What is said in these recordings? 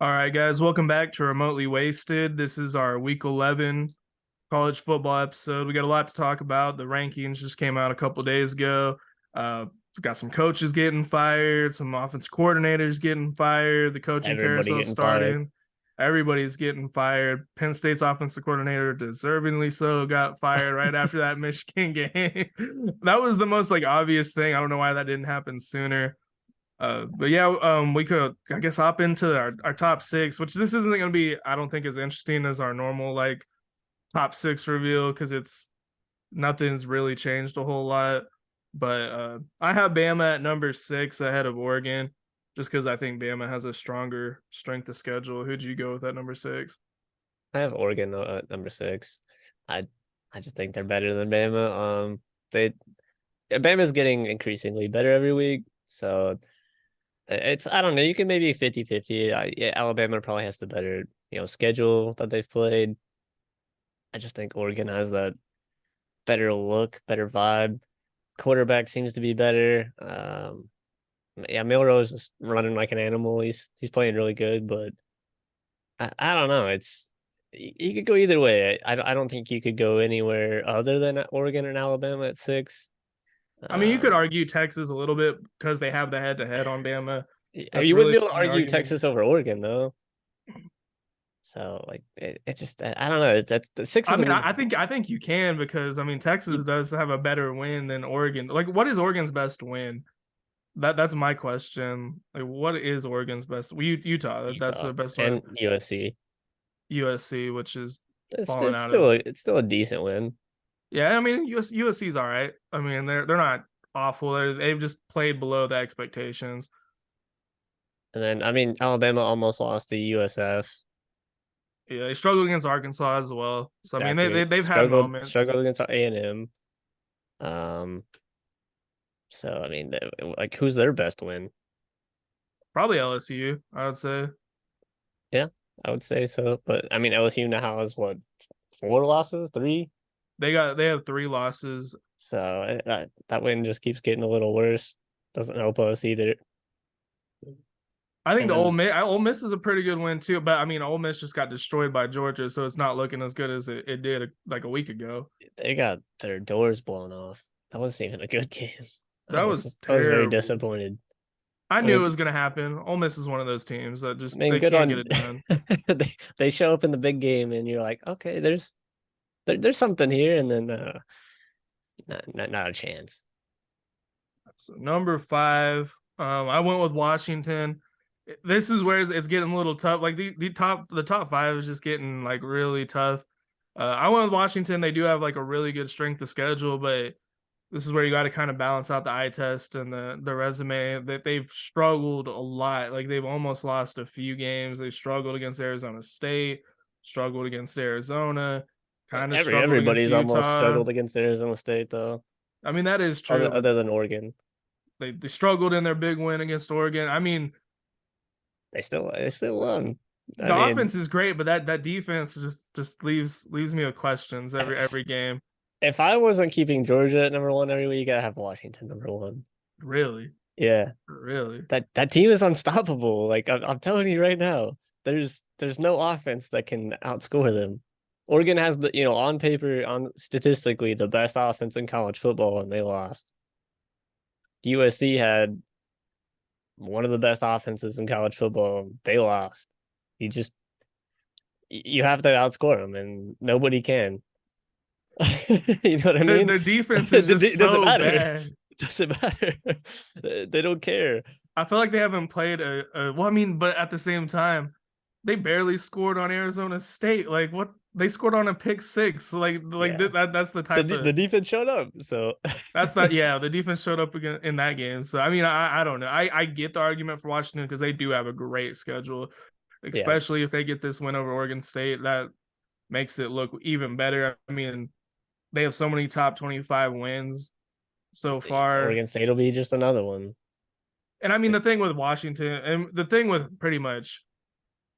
All right, guys, welcome back to Remotely Wasted. This is our week 11 college football episode. We got a lot to talk about. The rankings just came out a couple days ago. We've got some coaches getting fired, some offense coordinators getting fired, the coaching Everybody carousel getting fired. starting. Everybody's getting fired. Penn State's offensive coordinator, deservingly so, got fired right after that Michigan game. That was the most obvious thing. I don't know why that didn't happen sooner. But yeah, we could, I guess, hop into our top six, which this isn't going to be, I don't think, as interesting as our normal top six reveal because it's nothing's really changed a whole lot. But I have Bama at number six ahead of Oregon, just because I think Bama has a stronger strength of schedule. Who'd you go with at number six? I have Oregon at number six. I I just think they're better than Bama. They Bama's getting increasingly better every week. So it's I don't know. You can maybe 50-50. Yeah, Alabama probably has the better schedule that they've played. I just think Oregon has that better look, better vibe. Quarterback seems to be better. Yeah, Milroe's just running like an animal. He's playing really good, but I don't know. You could go either way. I don't think you could go anywhere other than Oregon and Alabama at six. I mean, you could Um, argue Texas a little bit because they have the head to head on Bama. That's you wouldn't really be the able to only argue argument. Texas over Oregon though. So it just I don't know. That's the six I is a mean, weird. I think you can because I mean Texas does have a better win than Oregon. Like, what is Oregon's best win? That's my question. Like, what is Oregon's best? Utah. That's Utah the best win. and USC. USC, which is It's falling it's out still of. it's still a decent win. Yeah, I mean USC's all right. I mean they're not awful. They've just played below the expectations. And then I mean Alabama almost lost to USF. Yeah, they struggled against Arkansas as well. So I mean Exactly. they've had Struggled moments. struggled against A&M. Um. So I mean, like, who's their best win? Probably LSU, I would say. Yeah, I would say so. But I mean, LSU now has what, four losses, three. They have three losses. So that win just keeps getting a little worse. Doesn't help us either. I think And the then Ole Miss is a pretty good win too, but I mean Ole Miss just got destroyed by Georgia, so it's not looking as good as it did like a week ago. they got their doors blown off. That wasn't even a good game. That was I was very terrible. disappointed. I I knew mean, it was gonna happen. Ole Miss is one of those teams that I just mean, they good can't get on it done. they show up in the big game, and you're like, okay, there's something here, and then not a chance. So number five, I went with Washington. This is where it's getting a little tough. Like the top five is just getting like really tough. I went with Washington. They do have like a really good strength of schedule, but this is where you got to kind of balance out the eye test and the resume that they've struggled a lot. Like they've almost lost a few games. They struggled against Arizona State, struggled against Arizona, kind of struggled against Everybody's almost Utah. struggled against Arizona State though, I mean that is other true, but other than Oregon. they struggled in their big win against Oregon. I mean They still won. I the mean, offense is great, but that defense just leaves me with questions every game. if I wasn't keeping Georgia at number one every week, you gotta have Washington number one. Really, Yeah, really. that team is unstoppable. Like I'm telling you right now, there's no offense that can outscore them. Oregon has on paper, on statistically, the best offense in college football, and they lost. USC had one of the best offenses in college football. They lost. You just you have to outscore them, and nobody can. You know what I mean? Their defense is just It doesn't so matter. bad. It doesn't matter. They don't care. I feel like they haven't played well. I mean, but at the same time, they barely scored on Arizona State. Like what they scored on a pick six. Yeah. That's the The type the of defense showed up. So that's not yeah. The defense showed up again in that game. So I mean, I don't know. I get the argument for Washington because they do have a great schedule, yeah. especially if they get this win over Oregon State. That makes it look even better. I mean, they have so many top 25 wins so far. Oregon State will be just another one. And I mean, the thing with Washington and the thing with pretty much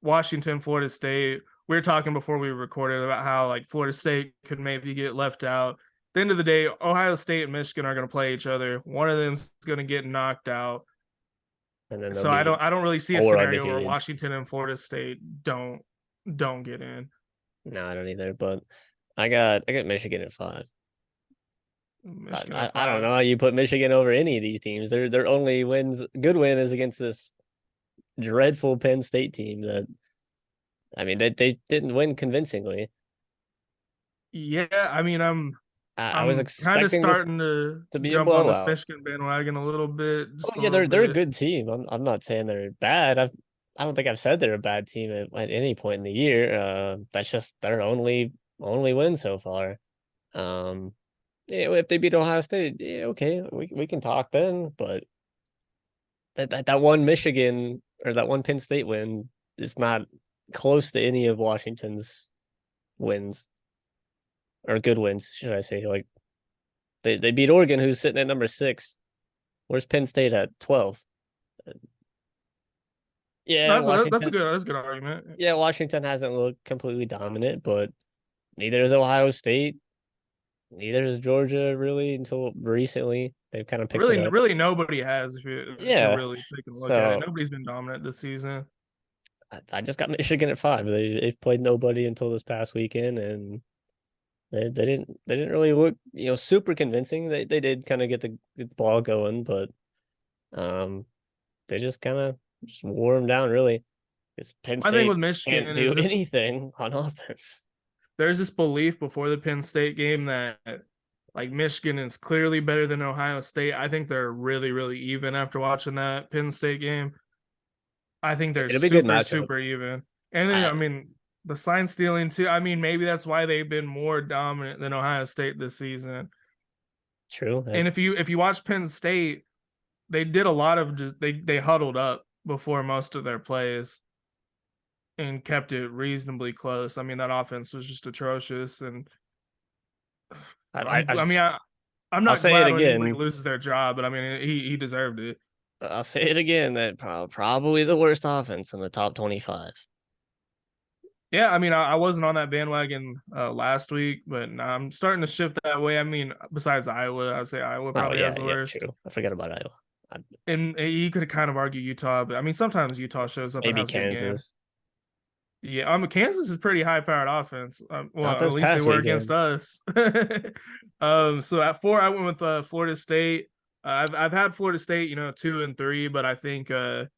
Washington, Florida State, we were talking before we recorded about how like Florida State could maybe get left out. At the end of the day, Ohio State and Michigan are going to play each other. One of them's going to get knocked out. and then they'll So I be don't really see a 4 scenario where undefeated. Washington and Florida State don't get in. No, I don't either. But I got Michigan at 5. Michigan at I don't five. know how you put Michigan over any of these teams. Their only good win is against this dreadful Penn State team that I mean they didn't win convincingly. Yeah, I mean I was I'm kind of expecting this starting to to be a jump on the blowout. Michigan bandwagon a little bit, Oh just a yeah, little they're a bit. good team. I'm not saying they're bad. I don't think I've said they're a bad team at any point in the year. That's just their only win so far. Um, yeah, if they beat Ohio State, yeah, okay, we can talk then. But that one Michigan or that one Penn State win is not close to any of Washington's wins or good wins, should I say? Like they beat Oregon, who's sitting at number 6. Where's Penn State at 12? Yeah, That's a Washington. good argument. Yeah, Washington hasn't looked completely dominant, but neither is Ohio State. Neither is Georgia really until recently. They've kind of picked it up. Really nobody has if you're Yeah. really taking a look at it. So Nobody's been dominant this season. I just got Michigan at 5. They've played nobody until this past weekend, and they didn't really look super convincing. They did kind of get the ball going, but um they just kind of just wore them down really. Because Penn My thing with State can't Michigan do is this anything on offense. there's this belief before the Penn State game that like Michigan is clearly better than Ohio State. I think they're really even after watching that Penn State game. I think they're It'll be a good matchup. super even. And then I I mean the sign stealing too. I mean maybe that's why they've been more dominant than Ohio State this season. True. And if you watch Penn State, they did a lot of just they huddled up before most of their plays and kept it reasonably close. I mean that offense was just atrocious and I, I, I mean I'm I'll not say it glad when anybody again. loses their job, but I mean he deserved it. I'll say it again. That probably the worst offense in the top 25. Yeah, I mean I wasn't on that bandwagon last week, but now I'm starting to shift that way. I mean, besides Iowa, I'd say Iowa Oh probably yeah, has the yeah, worst. true. I forgot about Iowa. And you could kind of argue Utah, but I mean sometimes Utah shows up and Maybe has good games. Kansas. Yeah, Kansas is pretty high powered offense. Not Well, at this least they past were against weekend. us. So at 4, I went with Florida State. I've had Florida State, 2 and 3, but I think that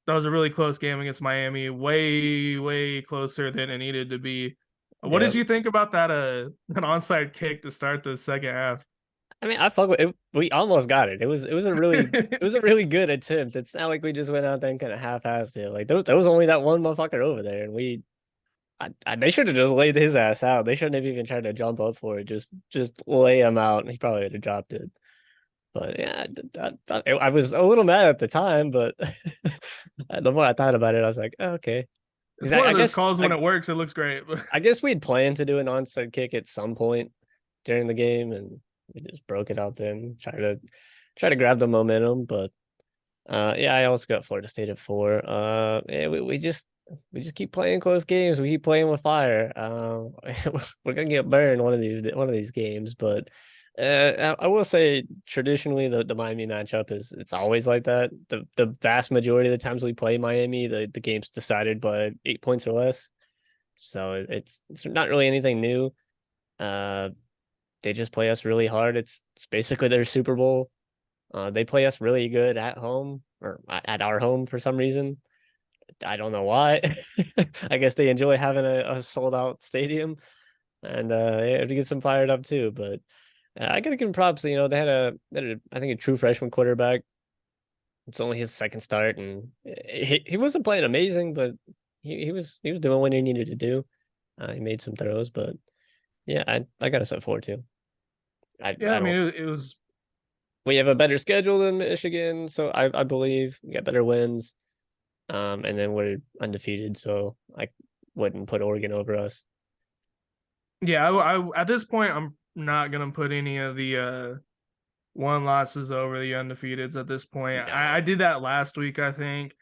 was a really close game against Miami. Way closer than it needed to be. What Yeah. did you think about that an onside kick to start the second half? I mean, I fuck with it. We almost got it. It was a really good attempt. It's not like we just went out there and kind of half-assed it. Like there was only that one motherfucker over there, and they should have just laid his ass out. They shouldn't have even tried to jump up for it. Just lay him out, and he probably would have dropped it. But yeah, I was a little mad at the time, but the more I thought about it, I was like, oh, okay. It's Because one of those calls when it works, it looks great. I guess we'd planned to do an onside kick at some point during the game, and we just broke it out then. Try to grab the momentum, but yeah, I also got Florida State at 4. Yeah, we just keep playing close games. We keep playing with fire. We're gonna get burned one of these games, but I will say traditionally the Miami matchup it's always like that. The vast majority of the times we play Miami, the game's decided by 8 points or less. So it's not really anything new. Uh, they just play us really hard. It's basically their Super Bowl. They play us really good at home or at our home for some reason. I don't know why. I guess they enjoy having a sold out stadium, and yeah, to get some fired up too. But I gotta give them props. They had I think a true freshman quarterback. It's only his second start, and he wasn't playing amazing, but he was doing what he needed to do. He made some throws, but yeah, I got us at 4 too. Yeah, I I mean don't. it was We have a better schedule than Michigan, so I believe we got better wins. And then we're undefeated, so I wouldn't put Oregon over us. yeah. I at this point I'm not gonna put any of the one losses over the undefeateds at this point. I No, did that last week, I think,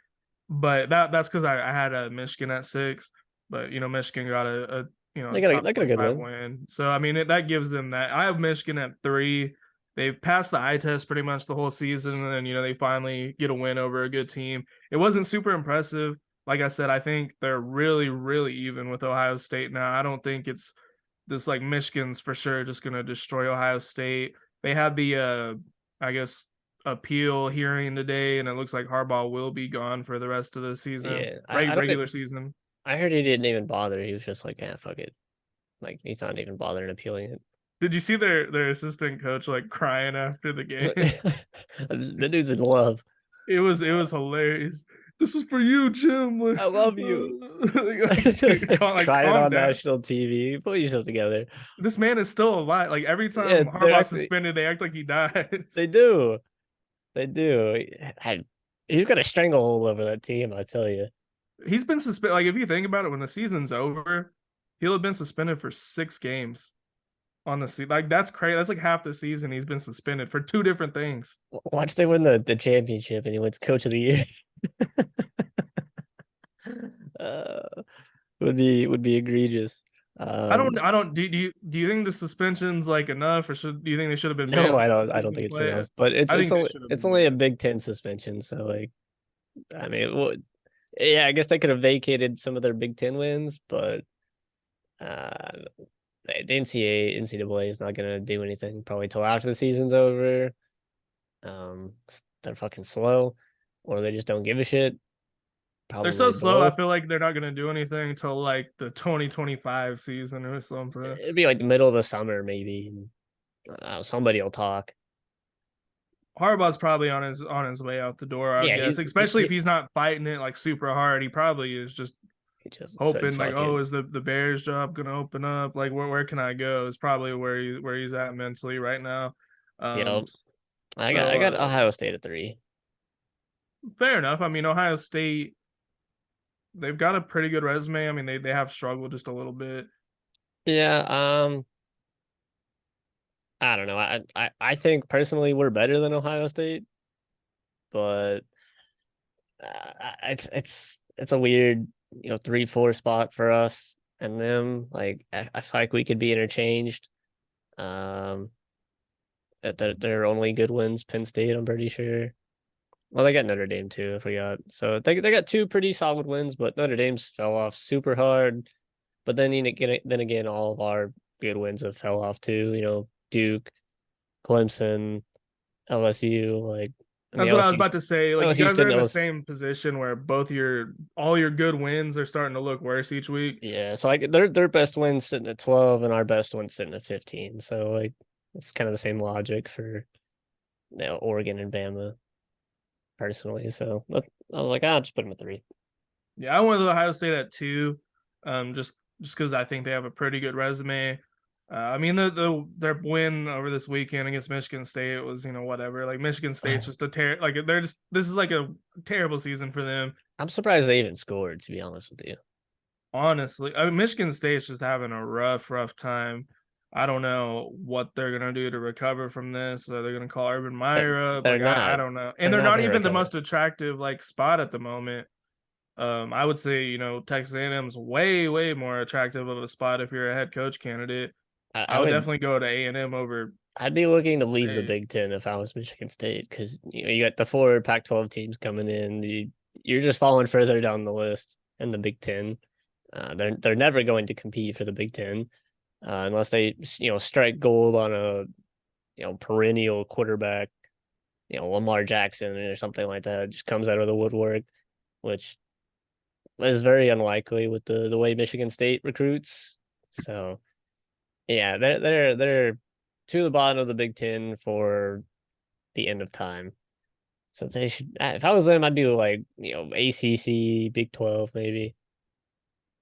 but that's because I had a Michigan at 6, but Michigan got a they top got a good 25 win. win. So I mean that gives them that. I have Michigan at 3. they've passed the eye test pretty much the whole season, and then they finally get a win over a good team. It wasn't super impressive. Like I said, I think they're really, really even with Ohio State now. I don't think it's this like Michigan's for sure just gonna destroy Ohio State. They had the I guess appeal hearing today, and it looks like Harbaugh will be gone for the rest of the season, Yeah, I don't. regular season. I heard he didn't even bother. He was just like, yeah, fuck it. Like he's not even bothering appealing Did you see their assistant coach like crying after the game? it. The dude's in love. It was hilarious. This was for you, Jim. I love you. Dude, Crying calm on down. national TV. Put yourself together. This man is still alive. Like every Yeah, time Harbaugh's suspended, they act like he they dies. do. They do. He's got a stranglehold over that team, I tell you. He's been suspended. Like if you think about it, when the season's over, he'll have been suspended for 6 games on the season. Like that's crazy. That's like half the season he's been suspended for 2 different things. Watch they win the championship and he wins coach of the year. uh, would be egregious. Do you think the suspension's like enough, or do you think they should have been No, banned I for the don't. I don't season to think it's play enough. it? But I think they should have it's been only a banned. Big Ten suspension. So like, I mean, yeah, I guess they could have vacated some of their Big Ten wins, but uh, the NCAA is not gonna do anything probably till after the season's over. They're fucking slow, or they just don't give a shit. They're so Probably slow. I both. feel like they're not gonna do anything until like the 2025 season or something. It'd be like the middle of the summer, maybe. Somebody will talk. Harbaugh's probably on his way out the door, I would Yeah, guess. Especially if he's not fighting it like super hard. He probably is just he just said hoping like, fuck oh, it. is the Bears job gonna open up? Like where can I go? Is probably where he's at mentally right now. Yeah, Um, I so got Ohio State at 3. fair enough. I mean, Ohio State, they've got a pretty good resume. I mean, they have struggled just a little bit. Yeah, I don't know. I think personally we're better than Ohio State, but it's a weird 3-4 spot for us and them. Like I feel like we could be interchanged. Um, that their only good wins, Penn State, I'm pretty sure. Well, they got Notre Dame too. I forgot. So they got 2 pretty solid wins, but Notre Dame's fell off super hard. But then again, all of our good wins have fell off too. Duke, Clemson, LSU. Like I mean, That's what I was about to say. Like you LSU's guys are sitting in the LSU. same position where all your good wins are starting to look worse each week. Yeah, so like their best wins sitting at 12, and our best wins sitting at 15. So like it's kind of the same logic for Oregon and Bama personally. So I was like, I'll just put them at 3. Yeah, I went with Ohio State at 2, just because I think they have a pretty good resume. I mean, their win over this weekend against Michigan State was whatever. Like Michigan State's just this is like a terrible season for them. I'm surprised they even scored, to be honest with you. Honestly, I mean, Michigan State's just having a rough time. I don't know what they're gonna do to recover from this. They're gonna call Urban They're, Meyer up. they're Like I not. don't know, and They're they're not not gonna even the recover. most attractive like spot at the moment. I would say Texas A&M's way more attractive of a spot if you're a head coach candidate. I I would would. definitely go to A&M over I'd be looking to leave the State. Big Ten if I was Michigan State because you got the 4 Pac-12 teams coming in. You're just falling further down the list in the Big Ten. They're never going to compete for the Big Ten unless they strike gold on a perennial quarterback, Lamar Jackson or something like that. Just comes out of the woodwork, which is very unlikely with the way Michigan State recruits. So yeah, they're to the bottom of the Big Ten for the end of time. So they should. If I was them, I'd do like ACC, Big 12, maybe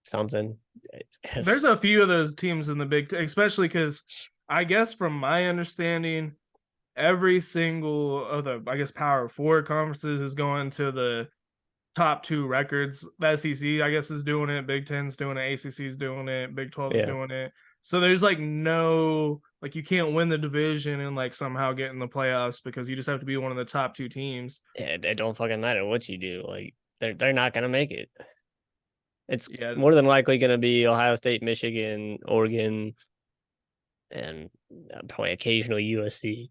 something. There's Because a few of those teams in the Big Ten, especially because I guess from my understanding, every single of the I guess Power Four conferences is going to the top 2 records. The SEC, I guess, is doing it. Big Ten's doing it. ACC's doing it. Big 12's yeah, doing it. So there's like no like you can't win the division and like somehow get in the playoffs because you just have to be one of the top 2 teams. it don't fucking matter what you do. Like they're not gonna make it. It's Yeah, more than likely gonna be Ohio State, Michigan, Oregon, and probably occasional USC.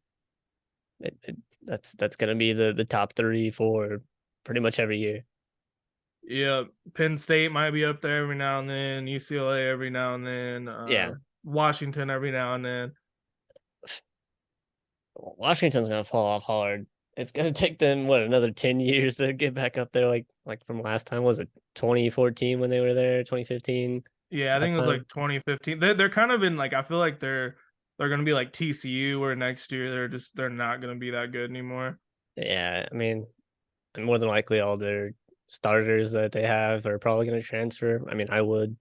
That's gonna be the top three for pretty much every year. Yeah, Penn State might be up there every now and then, UCLA every now and then, Yeah, Washington every now and then. Washington's gonna fall off hard. It's gonna take them what another 10 years to get back up there, like from last time. Was it 2014 when they were there? 2015 Yeah, I last think it was time. like 2015. They're kind of in like I feel like they're gonna be like TCU where next year they're not gonna be that good anymore. Yeah, I mean, and more than likely all their starters that they have are probably gonna transfer. I mean, I would.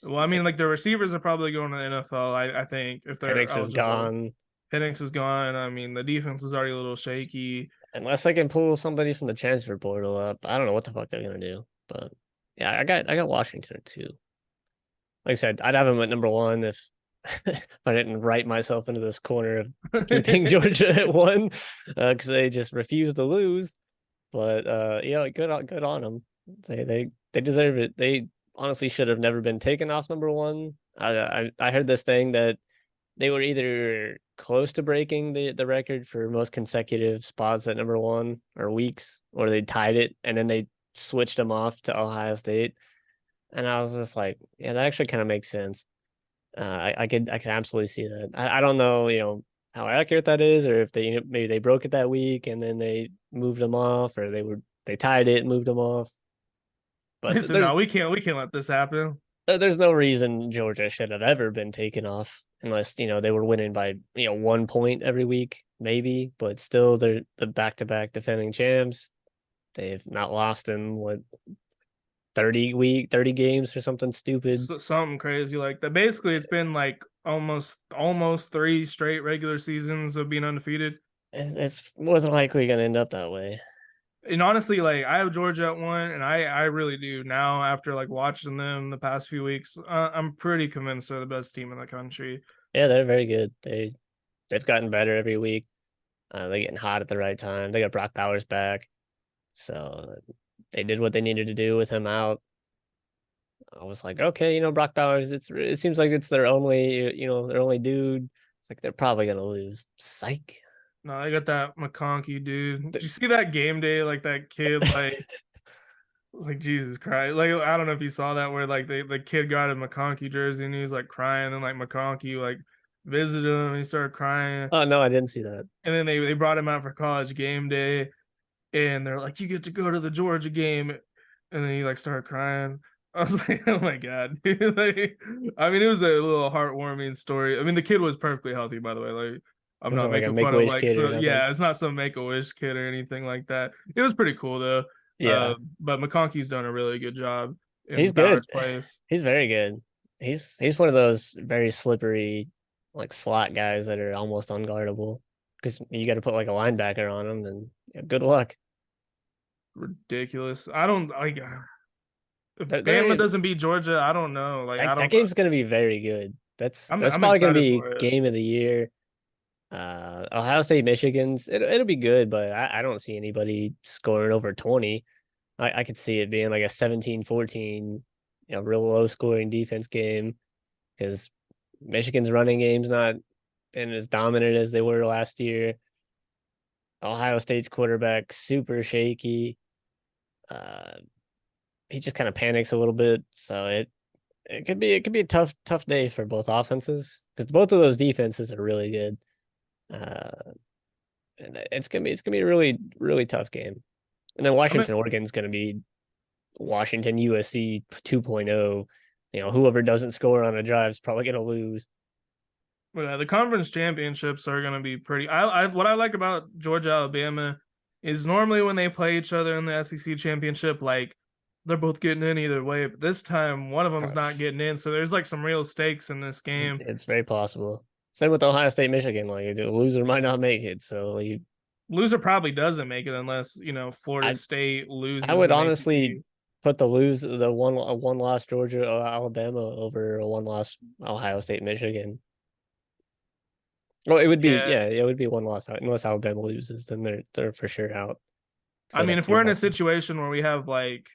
Well, I mean, like the receivers are probably going to the NFL. I think if they're Penix is eligible. gone. Penix is gone. I mean, the defense is already a little shaky. Unless they can pull somebody from the transfer portal up, I don't know what the fuck they're gonna do. But yeah, I got Washington too. Like I said, I'd have them at number one if I didn't write myself into this corner of keeping Georgia at one because they just refuse to lose. But yeah, good on them. They deserve it. They honestly should have never been taken off number one. I heard this thing that they were either close to breaking the record for most consecutive spots at number one or weeks, or they tied it and then they switched them off to Ohio State. And I was just like, yeah, that actually kind of makes sense. I could absolutely see that. I don't know, how accurate that is, or if they maybe they broke it that week and then they moved them off, or they tied it and moved them off. They But said, "No, we can't let this happen." there's no reason Georgia should have ever been taken off unless they were winning by 1 point every week, maybe. But still, they're the back-to-back defending champs. They've not lost in what 30 games or something stupid. Something crazy like that. Basically, it's been like almost three straight regular seasons of being undefeated. It's more than likely going to end up that way. And honestly, like I have Georgia at one, and I really do now after like watching them the past few weeks. I'm pretty convinced they're the best team in the country. Yeah, they're very good. They've gotten better every week. They're getting hot at the right time. They got Brock Bowers back, so they did what they needed to do with him out. I was like, okay, Brock Bowers. It seems like it's their only dude. It's like they're probably gonna lose. Psych. No, they got that McConkey dude. Did you see that game day? Like that kid, like Jesus Christ. Like I don't know if you saw that where like the kid got a McConkey jersey and he was like crying and like McConkey like visited him and he started crying. Oh no, I didn't see that. And then they brought him out for college game day and they're like, you get to go to the Georgia game. And then he like started crying. I was like, oh my God, dude. Like, I mean, it was a little heartwarming story. I mean, the kid was perfectly healthy, by the way. Like, It I'm not wasn't like a making Make fun a of Wish like kid or so nothing. yeah, it's not some make a wish kid or anything like that. It was pretty cool though. Yeah, But McConkey's done a really good job in he's good. Bowers' place. He's very good. He's one of those very slippery, like slot guys that are almost unguardable because you got to put like a linebacker on him, and yeah, good luck. Ridiculous. I don't like if Bama They're doesn't beat Georgia, I don't know. Like I that don't game's gonna be very good. That's I'm that's I'm probably gonna excited be for it. game of the year. Ohio State, Michigan's it'll be good, but I don't see anybody scoring over 20. I could see it being like a 17-14, real low scoring defense game because Michigan's running game's not been as dominant as they were last year. Ohio State's quarterback super shaky. Uh, he just kind of panics a little bit, so it could be a tough day for both offenses because both of those defenses are really good. Uh, and it's gonna be a really really tough game. And then I'm Washington Oregon's gonna be Washington USC 2.0. Whoever doesn't score on a drive is probably gonna lose. Yeah, the conference championships are going to be pretty. I what I like about Georgia Alabama is normally when they play each other in the SEC championship, like they're both getting in either way. But this time, one of them's not getting in, so there's like some real stakes in this game. It's very possible. Same with Ohio State, Michigan. Like the loser might not make it. So Loser probably doesn't make it unless Florida I State I loses would in honestly ACC. put the one loss Georgia or Alabama over a one loss Ohio State, Michigan. Well, it would be Yeah, yeah, it would be one loss unless Alabama loses, then they're for sure out. So I they'd mean, have if two we're in a losses. situation where we have like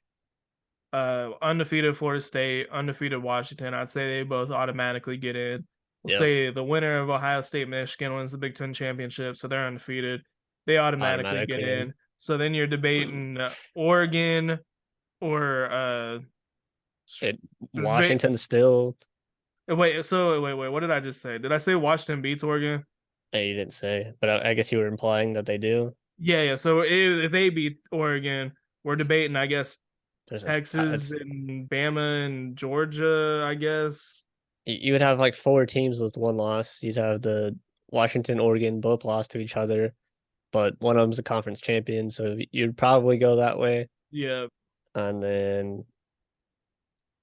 undefeated Florida State, undefeated Washington, I'd say they both automatically get in. Yep. say the winner of Ohio State Michigan wins the Big Ten championship, so they're undefeated. They automatically get Automatically in. in. So then you're debating Oregon or It Washington still. wait. What did I just say? Did I say Washington beats Oregon? You didn't say, but I guess you were implying that they do. Yeah. So if they beat Oregon, we're debating, I guess, There's a Texas it's and Bama and Georgia, I guess. you would have like four teams with one loss. You'd have the Washington, Oregon both lost to each other, but one of them's a conference champion, so you'd probably go that way. Yeah. And then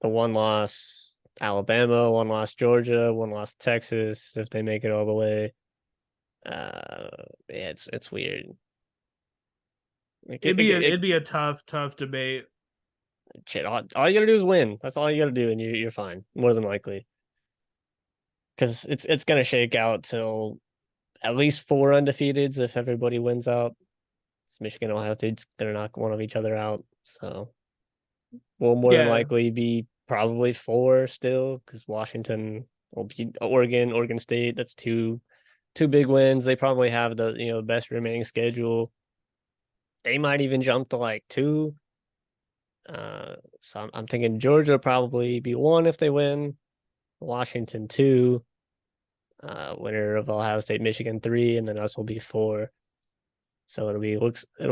the one loss Alabama, one loss Georgia, one loss Texas if they make it all the way. Yeah, it's weird. It'd be a tough debate. Shit. All you gotta do is win. That's all you gotta do, and you're fine, more than likely. Because it's gonna shake out till at least four undefeateds if everybody wins out. It's Michigan, Ohio State, they're knock one of each other out. So we'll more than Yeah. likely be probably four still, because Washington will be Oregon State. That's two big wins. They probably have the best remaining schedule. They might even jump to like two. So I'm thinking Georgia probably be one if they win. Washington two. Winner of Ohio State, Michigan three, and then us will be four. So it'll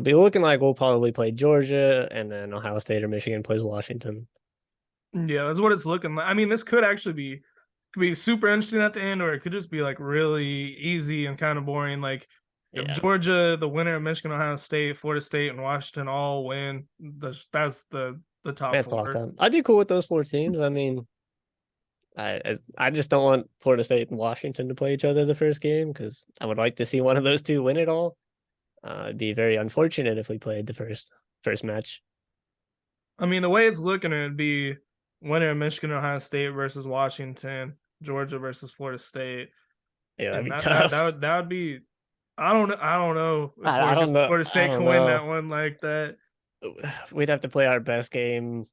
be looking like we'll probably play Georgia, and then Ohio State or Michigan plays Washington. Yeah, that's what it's looking like. I mean, this could actually be super interesting at the end, or it could just be like really easy and kind of boring. Like if Yeah, Georgia, the winner of Michigan, Ohio State, Florida State, and Washington all win, that's the top that's locked four. up. I'd be cool with those four teams. I mean, I just don't want Florida State and Washington to play each other the first game because I would like to see one of those two win it all. It'd be very unfortunate if we played the first match. I mean, the way it's looking, it'd be winner of Michigan, Ohio State versus Washington, Georgia versus Florida State, Yeah, that'd and be that tough. would be. I don't know if I don't know. Florida I State don't can win know. that one like that. We'd have to play our best game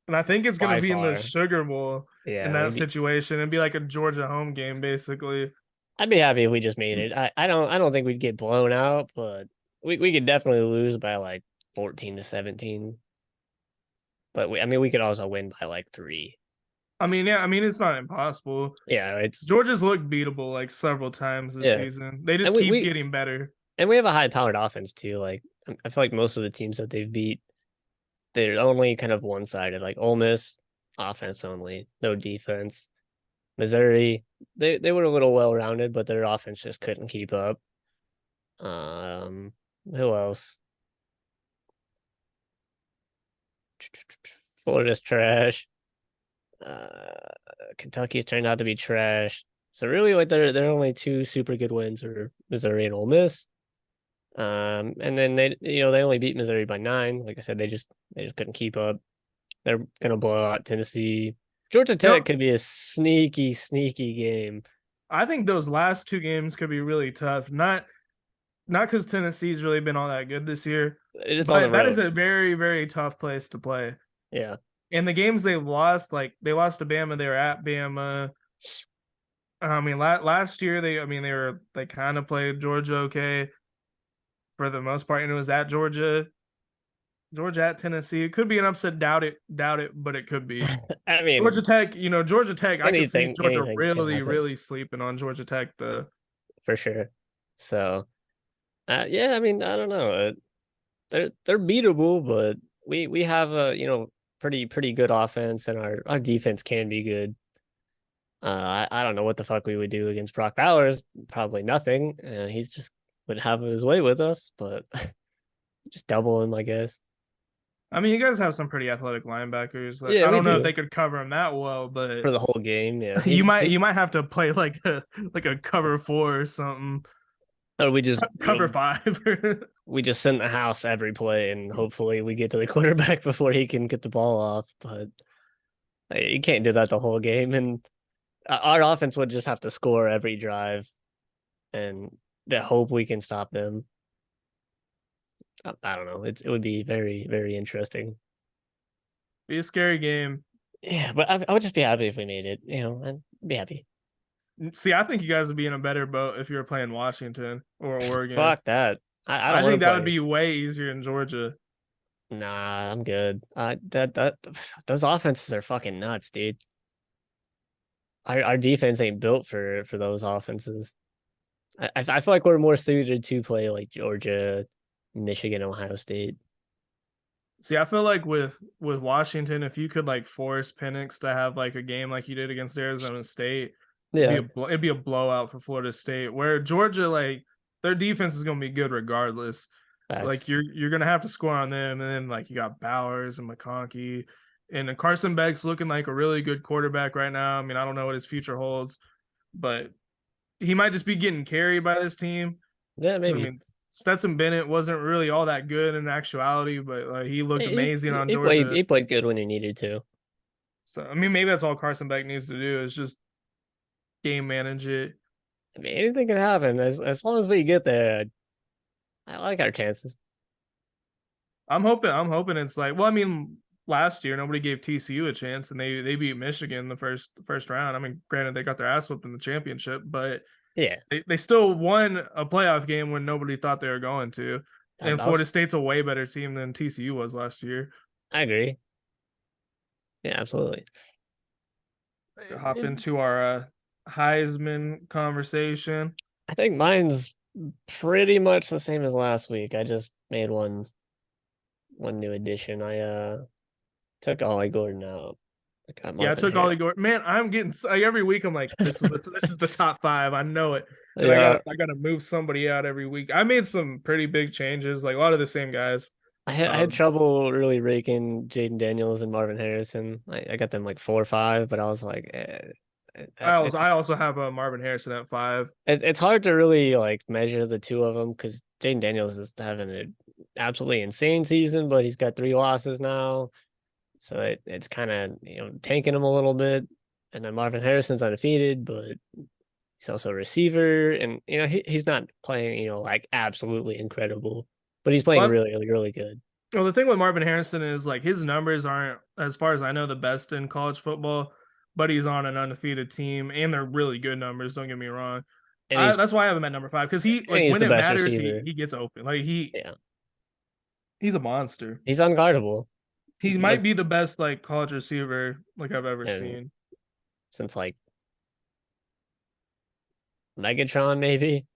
And I think it's going to by be in the far. Sugar Bowl in Yeah, that situation. It'd be like a Georgia home game, basically. I'd be happy if we just made it. I don't think we'd get blown out, but we could definitely lose by like 14-17. But I mean we could also win by like three. I mean, yeah, I mean, it's not impossible. Yeah, it's Georgia's looked beatable like several times this yeah. season. They just And we keep we getting better. and we have a high powered offense too. Like I feel like most of the teams that they've beat, they're only kind of one sided. Like Ole Miss, offense only, no defense. Missouri, they were a little well rounded, but their offense just couldn't keep up. Um, who else? Florida's trash. Uh, Kentucky's turned out to be trash. So really, like they're only two super good wins are Missouri and Ole Miss. And then they only beat Missouri by 9. Like I said, they just couldn't keep up. They're gonna blow out Tennessee. Georgia You Tech know, could be a sneaky game. I think those last two games could be really tough. Not because Tennessee's really been all that good this year, It's on the but that is road. a very tough place to play. Yeah. And the games they lost, like they lost to Bama, they were at Bama. I mean, last year they kind of played Georgia okay for the most part, and it was at Georgia, Georgia at Tennessee. It could be an upset. Doubt it, but it could be. I mean, Georgia Tech. I could see Georgia anything can happen really sleeping on Georgia Tech. for sure. So, yeah, I mean, I don't know. They're beatable, but we have a pretty good offense, and our defense can be good. I don't know what the fuck we would do against Brock Bowers. Probably nothing. He's just would have his way with us, but just double him, I guess. I mean, you guys have some pretty athletic linebackers. Yeah, I we don't know if they do could cover him that well, but for the whole game. Yeah, you might have to play like a cover four or something, or we just cover five. we just send the house every play, and hopefully we get to the quarterback before he can get the ball off. But you can't do that the whole game, and our offense would just have to score every drive, and the hope we can stop them. I don't know. It would be very interesting. Be a scary game. Yeah, but I would just be happy if we made it. I'd be happy. See, I think you guys would be in a better boat if you were playing Washington or Oregon. Fuck that. I don't I want to think that would play. be way easier in Georgia. Nah, I'm good. That those offenses are fucking nuts, dude. Our defense ain't built for those offenses. I feel like we're more suited to play like Georgia, Michigan, Ohio State. See, I feel like with Washington, if you could like force Penix to have like a game like you did against Arizona State, Yeah, it'd be a blowout for Florida State. Where Georgia, like their defense is going to be good regardless. facts. Like you're going to have to score on them, and then like you got Bowers and McConkey, and then Carson Beck's looking like a really good quarterback right now. I mean, I don't know what his future holds, but he might just be getting carried by this team. Yeah, Because I maybe. mean, Stetson Bennett wasn't really all that good in actuality, but he looked amazing on Georgia. He played good when he needed to. So I mean, maybe that's all Carson Beck needs to do is just game manage it. I mean, anything can happen as long as we get there. I like our chances. I'm hoping it's like, well, I mean, last year nobody gave TCU a chance, and they beat Michigan the first round. I mean, granted they got their ass whooped in the championship, but Yeah, they still won a playoff game when nobody thought they were going to. And that Florida was. State's a way better team than TCU was last year. I agree. Yeah, absolutely. Hop into our Heisman conversation. I think mine's pretty much the same as last week. I just made one new addition. I took Ollie Gordon out. I got Yeah, I Marvin took Harris. Ollie Gordon. Man, I'm getting like every week. I'm like, this is the top five. I know it, and Yeah, I gotta move somebody out every week. I made some pretty big changes, like a lot of the same guys. I had Um, trouble really raking Jaden Daniels and Marvin Harrison. I got them like 4 or 5, but I was like, I also have Marvin Harrison at five. it's hard to really like measure the two of them because Jaden Daniels is having an absolutely insane season, but he's got 3 losses now, so it's kind of tanking him a little bit. And then Marvin Harrison's undefeated, but he's also a receiver, and he's not playing like absolutely incredible, but he's playing Well, really really really good. well, the thing with Marvin Harrison is like his numbers aren't, as far as I know, the best in college football, but he's on an undefeated team, and they're really good numbers. Don't get me wrong. And he's That's why I have him at number five because he and like he's when the it best matters, receiver. he gets open. Like Yeah, he's a monster. he's unguardable. He might Look, be the best like college receiver like I've ever and seen. since like Megatron, maybe.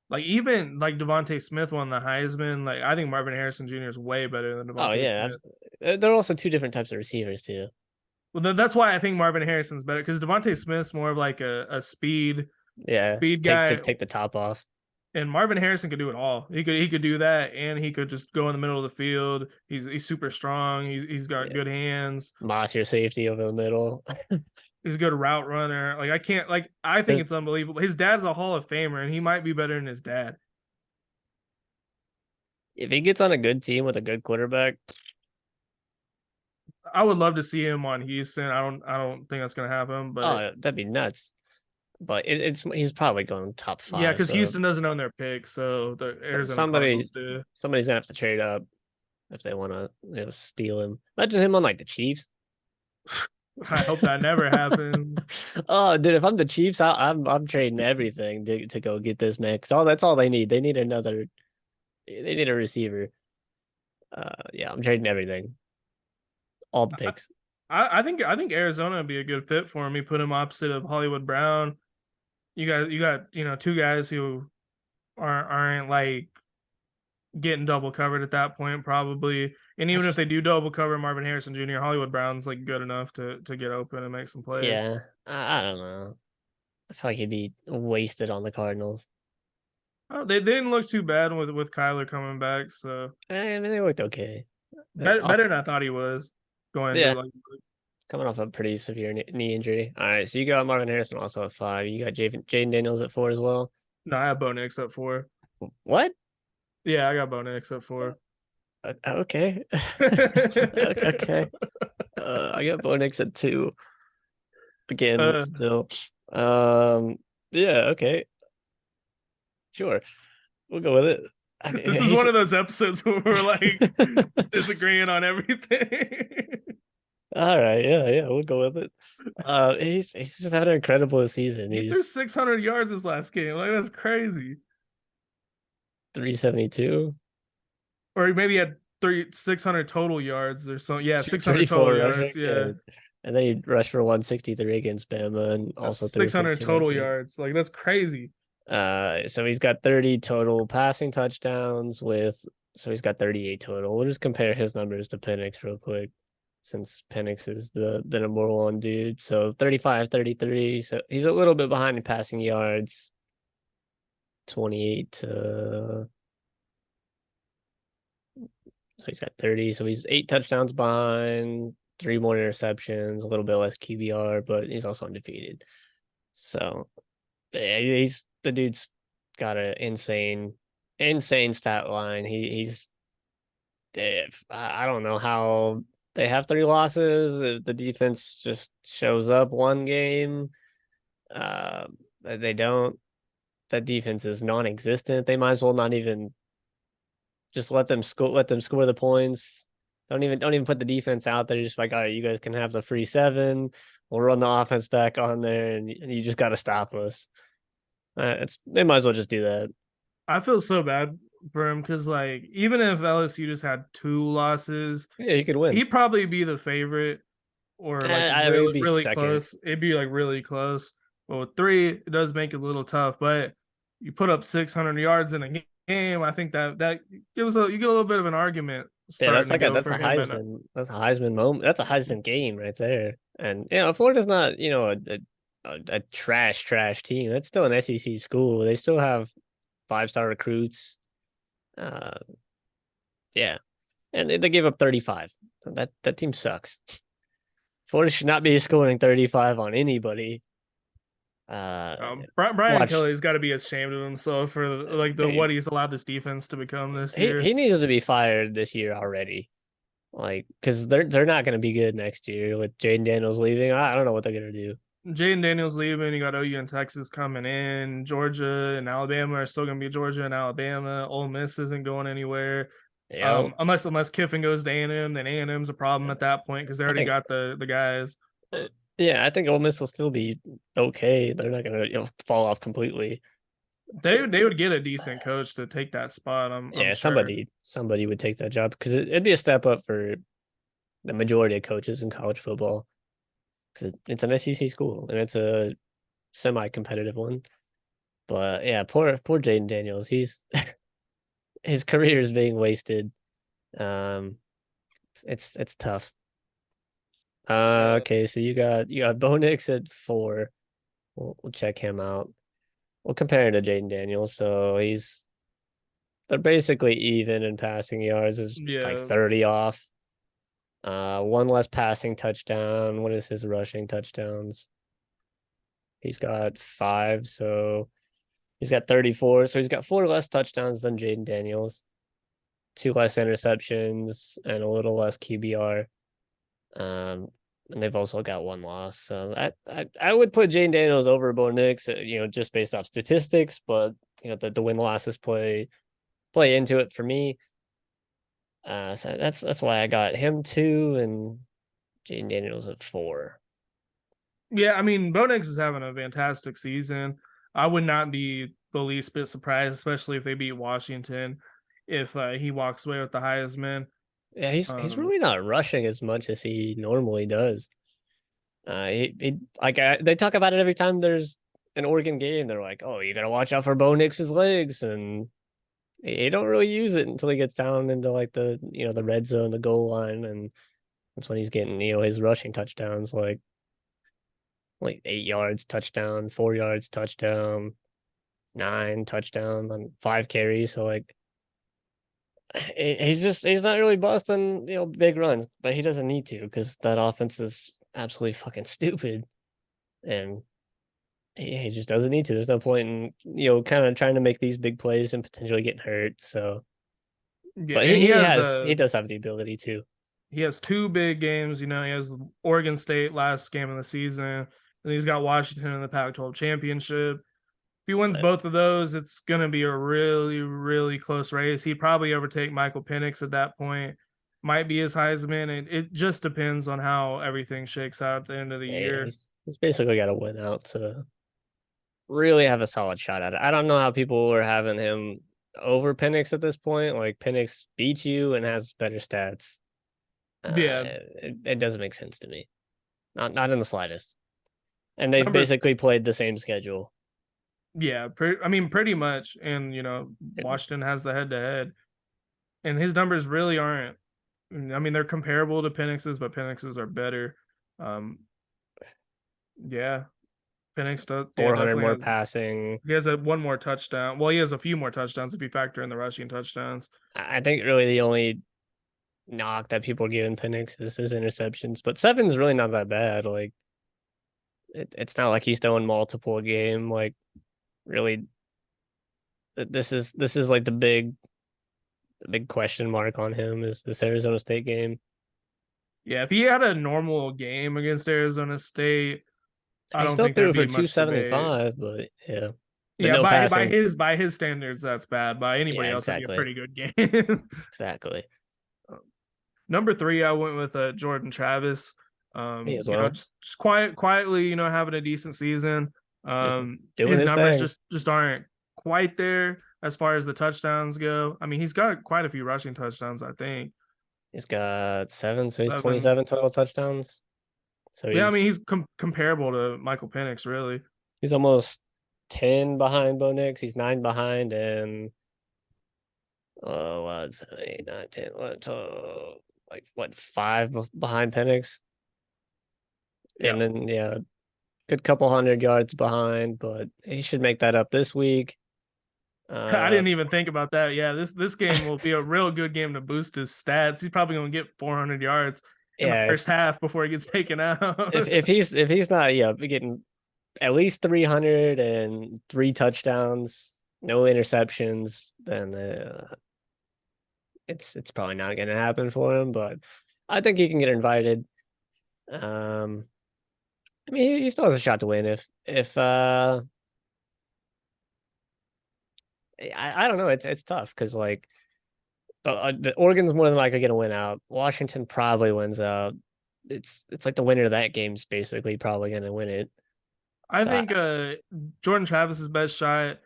Like even like Devontae Smith won the Heisman. Like I think Marvin Harrison Jr. is way better than Oh Devontae yeah, Smith. they're also two different types of receivers too. Well, that's why I think Marvin Harrison's better because Devontae Smith's more of like a Yeah, speed take guy, take the top off. and Marvin Harrison could do it all. He could do that, and he could just go in the middle of the field. He's super strong. He's got Yeah, good hands. Moss your safety over the middle. He's a good route runner. Like I can't like I think There's it's unbelievable. His dad's a Hall of Famer, and he might be better than his dad. if he gets on a good team with a good quarterback, I would love to see him on Houston. I don't think that's gonna happen, but oh, that'd be nuts. But it's he's probably going top yeah, five. because So, Houston doesn't own their pick, so the Arizona somebody Cardinals do. somebody's gonna have to trade up if they want to steal him. Imagine him on like the Chiefs. I hope that never happens. Oh, dude, if I'm the Chiefs, I'm trading everything to go get this man. Cause that's all they need. They need another. They need a receiver. Yeah, I'm trading everything. All the picks. I think Arizona would be a good fit for him. You put him opposite of Hollywood Brown. You got two guys who aren't like getting double covered at that point probably. And I even if just they do double cover Marvin Harrison Jr., Hollywood Brown's like good enough to get open and make some plays. yeah. I don't know. I feel like he'd be wasted on the Cardinals. Oh, they didn't look too bad with Kyler coming back, so I mean, they looked okay. better than I thought he was going to Yeah, like. coming off a pretty severe knee injury. All right, so you got Marvin Harrison also at 5. You got Jaden Daniels at 4 as well. No, I have Bo Nix at four. What? Yeah, I got Bo Nix at four. Okay. Okay. I got Bo Nix at 2 again. uh, Still, um, yeah, okay, sure, we'll go with it. I mean, this is one of those episodes where we're like disagreeing on everything. All right, yeah, we'll go with it. He's just having an incredible season. He threw He's 600 yards this last game. Like that's crazy. 372, Or maybe he had 600 total yards or so. Yeah, 600 234 total rushing. yards. Yeah. Yeah, And then he rushed for 163 against Bama and that's also threw for 600 total 219. yards. Like that's crazy. So he's got 30 total passing touchdowns so he's got 38 total. We'll just compare his numbers to Penix real quick since Penix is the number one dude. So 35, 33. So he's a little bit behind in passing yards, 28 to so he's got 30. So he's 8 touchdowns behind, three more interceptions, a little bit less QBR, but he's also undefeated. So yeah, he's the dude's got an insane stat line. He's I don't know how they have 3 losses. If the defense just shows up one game, uh, they don't. That defense is non-existent. They might as well not even just let them score. Let them score the points. Don't even put the defense out there. Just like, all right, you guys can have the free 7. We'll run the offense back on there, and you just got to stop us. They might as well just do that. I feel so bad for him because like even if LSU just had 2 losses, Yeah, you could win. he'd probably be the favorite or like I mean, it'd be really second. close. It'd be like really close. But with 3, it does make it a little tough. But you put up 600 yards in a game, I think that gives you get a little bit of an argument Yeah, starting to go that's for a him. And Heisman moment. That's a Heisman game right there. And Florida's not a trash team. That's still an SEC school. They still have 5-star recruits. Uh, yeah, and they gave up 35. So that team sucks. Florida should not be scoring 35 on anybody. Uh, Brian watch Kelly's got to be ashamed of himself for like the they what he's allowed this defense to become this he year. needs to be fired this year already. Like, because they're not going to be good next year with Jaden Daniels leaving. I don't know what they're going to do. Jaden Daniels leaving. You got OU and Texas coming in. Georgia and Alabama are still going to be Georgia and Alabama. Ole Miss isn't going anywhere. Yeah, Unless Kiffin goes to A&M, then A&M's a problem at that point because they I already think got the guys. yeah, I think Ole Miss will still be okay. They're not going to fall off completely. They would get a decent coach to take that spot. I'm Yeah, sure. somebody would take that job because it'd be a step up for the majority of coaches in college football because it's an SEC school and it's a semi-competitive one. But yeah, poor Jaden Daniels. His career is being wasted. Um, it's tough. Yeah, Okay, so you got Bo Nix at 4. We'll check him out. We'll compare him to Jaden Daniels. So they're basically even in passing yards. Is like yeah. 30 off. One less passing touchdown. What is his rushing touchdowns? He's got 5, so he's got 34. So he's got 4 less touchdowns than Jaden Daniels, 2 less interceptions, and a little less QBR. Um, and they've also got 1 loss. So I would put Jaden Daniels over Bo Nix, just based off statistics, but the win losses play into it for me. So that's why I got him 2 and Jaden Daniels at 4. Yeah, I mean, Bo Nix is having a fantastic season. I would not be the least bit surprised, especially if they beat Washington, if he walks away with the Heisman. Yeah, he's Um, really not rushing as much as he normally does. They talk about it every time there's an Oregon game. They're like, "Oh, you gotta watch out for Bo Nix's legs," and he don't really use it until he gets down into like the red zone, the goal line, and that's when he's getting his rushing touchdowns, like 8 yards touchdown, 4 yards touchdown, 9 touchdowns on 5 carries. So like he's not really busting big runs, but he doesn't need to because that offense is absolutely fucking stupid, and he just doesn't need to. There's no point in kind of trying to make these big plays and potentially getting hurt. So, yeah, but and he does have the ability to. he has 2 big games. He has Oregon State last game of the season, and he's got Washington in the Pac-12 championship. If he wins So, both of those, it's gonna be a really, really close race. He'd probably overtake Michael Penix at that point. might be his Heisman. It just depends on how everything shakes out at the end of the Yeah, year. he's basically got to win out to really have a solid shot at it. I don't know how people were having him over Penix at this point. Like Penix beats you and has better stats. Yeah, It doesn't make sense to me. Not in the slightest. And they've number basically played the same schedule. yeah, I mean pretty much. And Washington has the head to head, and his numbers really aren't. I mean, they're comparable to Penix's, but Penix's are better. Um, yeah, Penix does. Yeah, 400 definitely more has. passing. He has a one more touchdown. Well, he has a few more touchdowns if you factor in the rushing touchdowns. I think really the only knock that people are giving Penix is his interceptions, but seven's really not that bad. Like it's not like he's throwing multiple a game. Like really, this is like the big question mark on him is this Arizona State game. Yeah, if he had a normal game against Arizona State, I He don't still think there'd threw be for much debate. 275, but yeah, the Yeah, no by passing. his standards, that's bad. By anybody Yeah, else, that'd be a exactly, pretty good game. exactly. Number three, I went with Jordan Travis. Me as well. Just quietly, having a decent season. Just doing His his numbers thing. just aren't quite there as far as the touchdowns go. I mean, he's got quite a few rushing touchdowns, I think. He's got seven, so he's Seven. 27 total touchdowns. So Yeah, I mean, he's he's comparable to Michael Penix, really. he's almost 10 behind Bo Nix. He's 9 behind, and what's 8, 9, 10, 11, 12, like what 5 behind Penix, Yeah. and then yeah, good couple 100 yards behind, but he should make that up this week. I Uh, didn't even think about that. Yeah, this game will be a real good game to boost his stats. He's probably going to get 400 yards in the yeah, first half before he gets taken out. if he's not getting at least 300 and 3 touchdowns, no interceptions, then it's probably not going to happen for him. But I think he can get invited. Um, I mean, he still has a shot to win if I don't know. It's tough because like the Oregon's more than likely going to win out. Washington probably wins out. It's like the winner of that game's basically probably going to win it. I So think Jordan Travis's best shot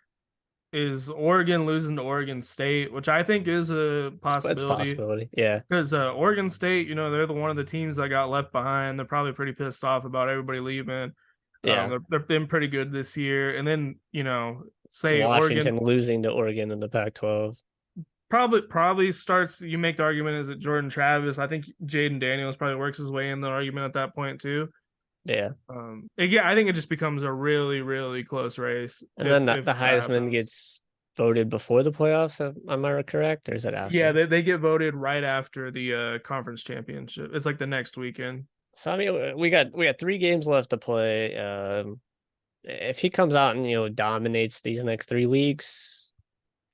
is Oregon losing to Oregon State, which I think is a it's a possibility possibility. Yeah, because Oregon State, they're the one of the teams that got left behind. They're probably pretty pissed off about everybody leaving. yeah. They've been pretty good this year, and then say Oregon Washington losing to Oregon in the Pac-12. probably starts. You make the argument is it Jordan Travis? I think Jaden Daniels probably works his way in the argument at that point too. Yeah, Yeah, I think it just becomes a really really close race and then if the that Heisman happens. gets voted before the playoffs. Am I correct, or is that Yeah, after? they get voted right after the conference championship. It's like the next weekend. So I mean, we got 3 games left to play. If he comes out and dominates these next 3 weeks,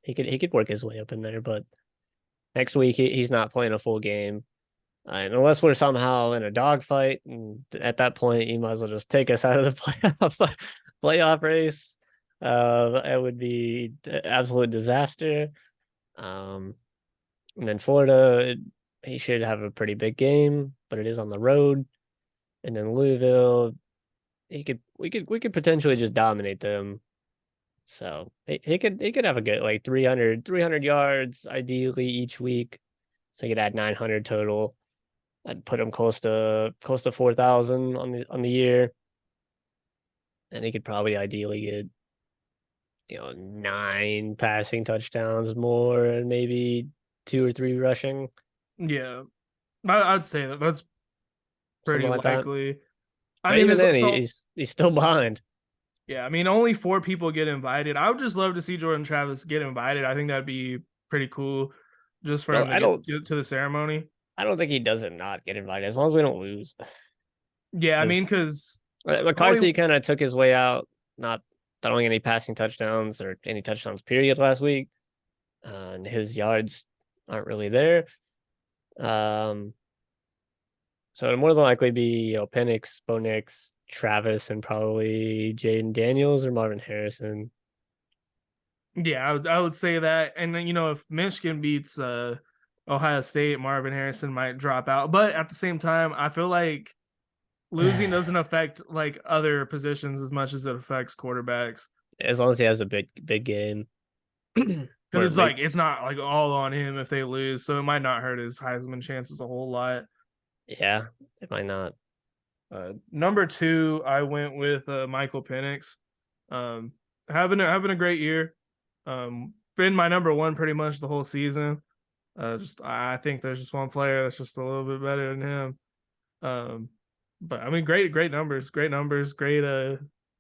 he could work his way up in there. But next week he's not playing a full game, and unless we're somehow in a dogfight, and at that point you might as well just take us out of the playoff race. It would be absolute disaster. Um, and then Florida, he should have a pretty big game, but it is on the road. And then Louisville, we could potentially just dominate them. So he could have a good like 300 yards ideally each week. So he could add 900 total. I'd put him close to 4,000 on the year, and he could probably ideally get 9 passing touchdowns more and maybe 2 or 3 rushing, Yeah, I'd say that's pretty something like that. likely. I But mean, even there's then, so he's still behind. yeah. I mean, only four people get invited. I would just love to see Jordan Travis get invited. I think that'd be pretty cool, just for Well, him to I get don't to the ceremony. I don't think he doesn't not get invited as long as we don't lose. Yeah, I mean, Because because only McCarthy kind of took his way out, not throwing any passing touchdowns or any touchdowns period last week, and his yards aren't really there. Um, so it'll more than likely be Penix, Bo Nix, Travis, and probably Jaden Daniels or Marvin Harrison. yeah, I would say that. And then if Michigan beats Ohio State, Marvin Harrison might drop out. But at the same time, I feel like losing doesn't affect like other positions as much as it affects quarterbacks. As long as he has a big game. Because Where it's like it's not like all on him if they lose, so it might not hurt his Heisman chances a whole lot. yeah, it might not. Number two, I went with Michael Penix. Um, having a great year. Been my number one pretty much the whole season. Just I think there's just one player that's just a little bit better than him. Um, but I mean, great numbers, great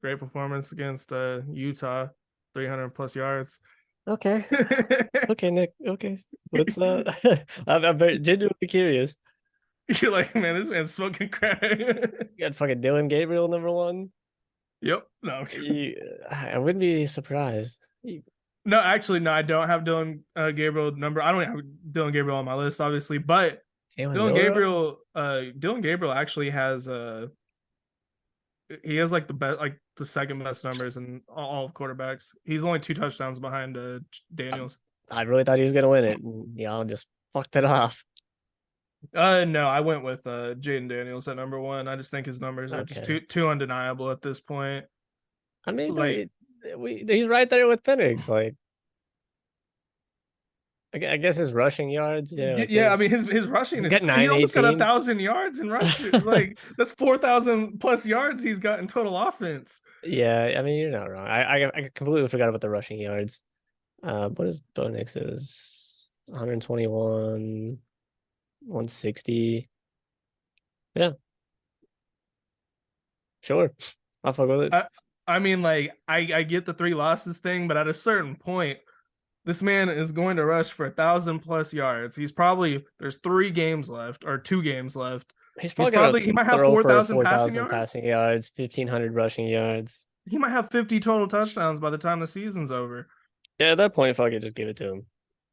performance against Utah, 300 plus yards. Okay. Okay, Nick. Okay. Let's I'm very genuinely curious. You're like, man, this man's smoking crack. You got fucking Dylan Gabriel number 1. Yep. No. I wouldn't be surprised. No, actually, no. I don't have Dylan Gabriel number. I don't have Dylan Gabriel on my list, obviously, but Jalen Milroe? Dylan Gabriel actually has he has like the best, like the second best numbers in all of quarterbacks. He's only 2 touchdowns behind Daniels. I really thought he was gonna win it. And, y'all just fucked it off. No, I went with Jaden Daniels at number one. I just think his numbers are just Okay. too undeniable at this point. I mean, Like, he's right there with Penix. Like, I guess his rushing yards, yeah, like yeah, I mean his rushing he's is got he almost got 918. 1,000 yards in rushing. Like that's 4,000 plus yards he's got in total offense. Yeah, I mean, you're not wrong. I completely forgot about the rushing yards. What is Penix is 121, 160. Yeah, sure. I'll fuck with it. I mean, like I get the 3 losses thing, but at a certain point, this man is going to rush for 1,000 plus yards. He's probably there's 3 games left or 2 games left. He's probably gonna He might have throw for 4,000 passing 4,000 yards. passing yards, 1,500 rushing yards. He might have 50 total touchdowns by the time the season's over. Yeah, at that point, fuck it, just give it to him.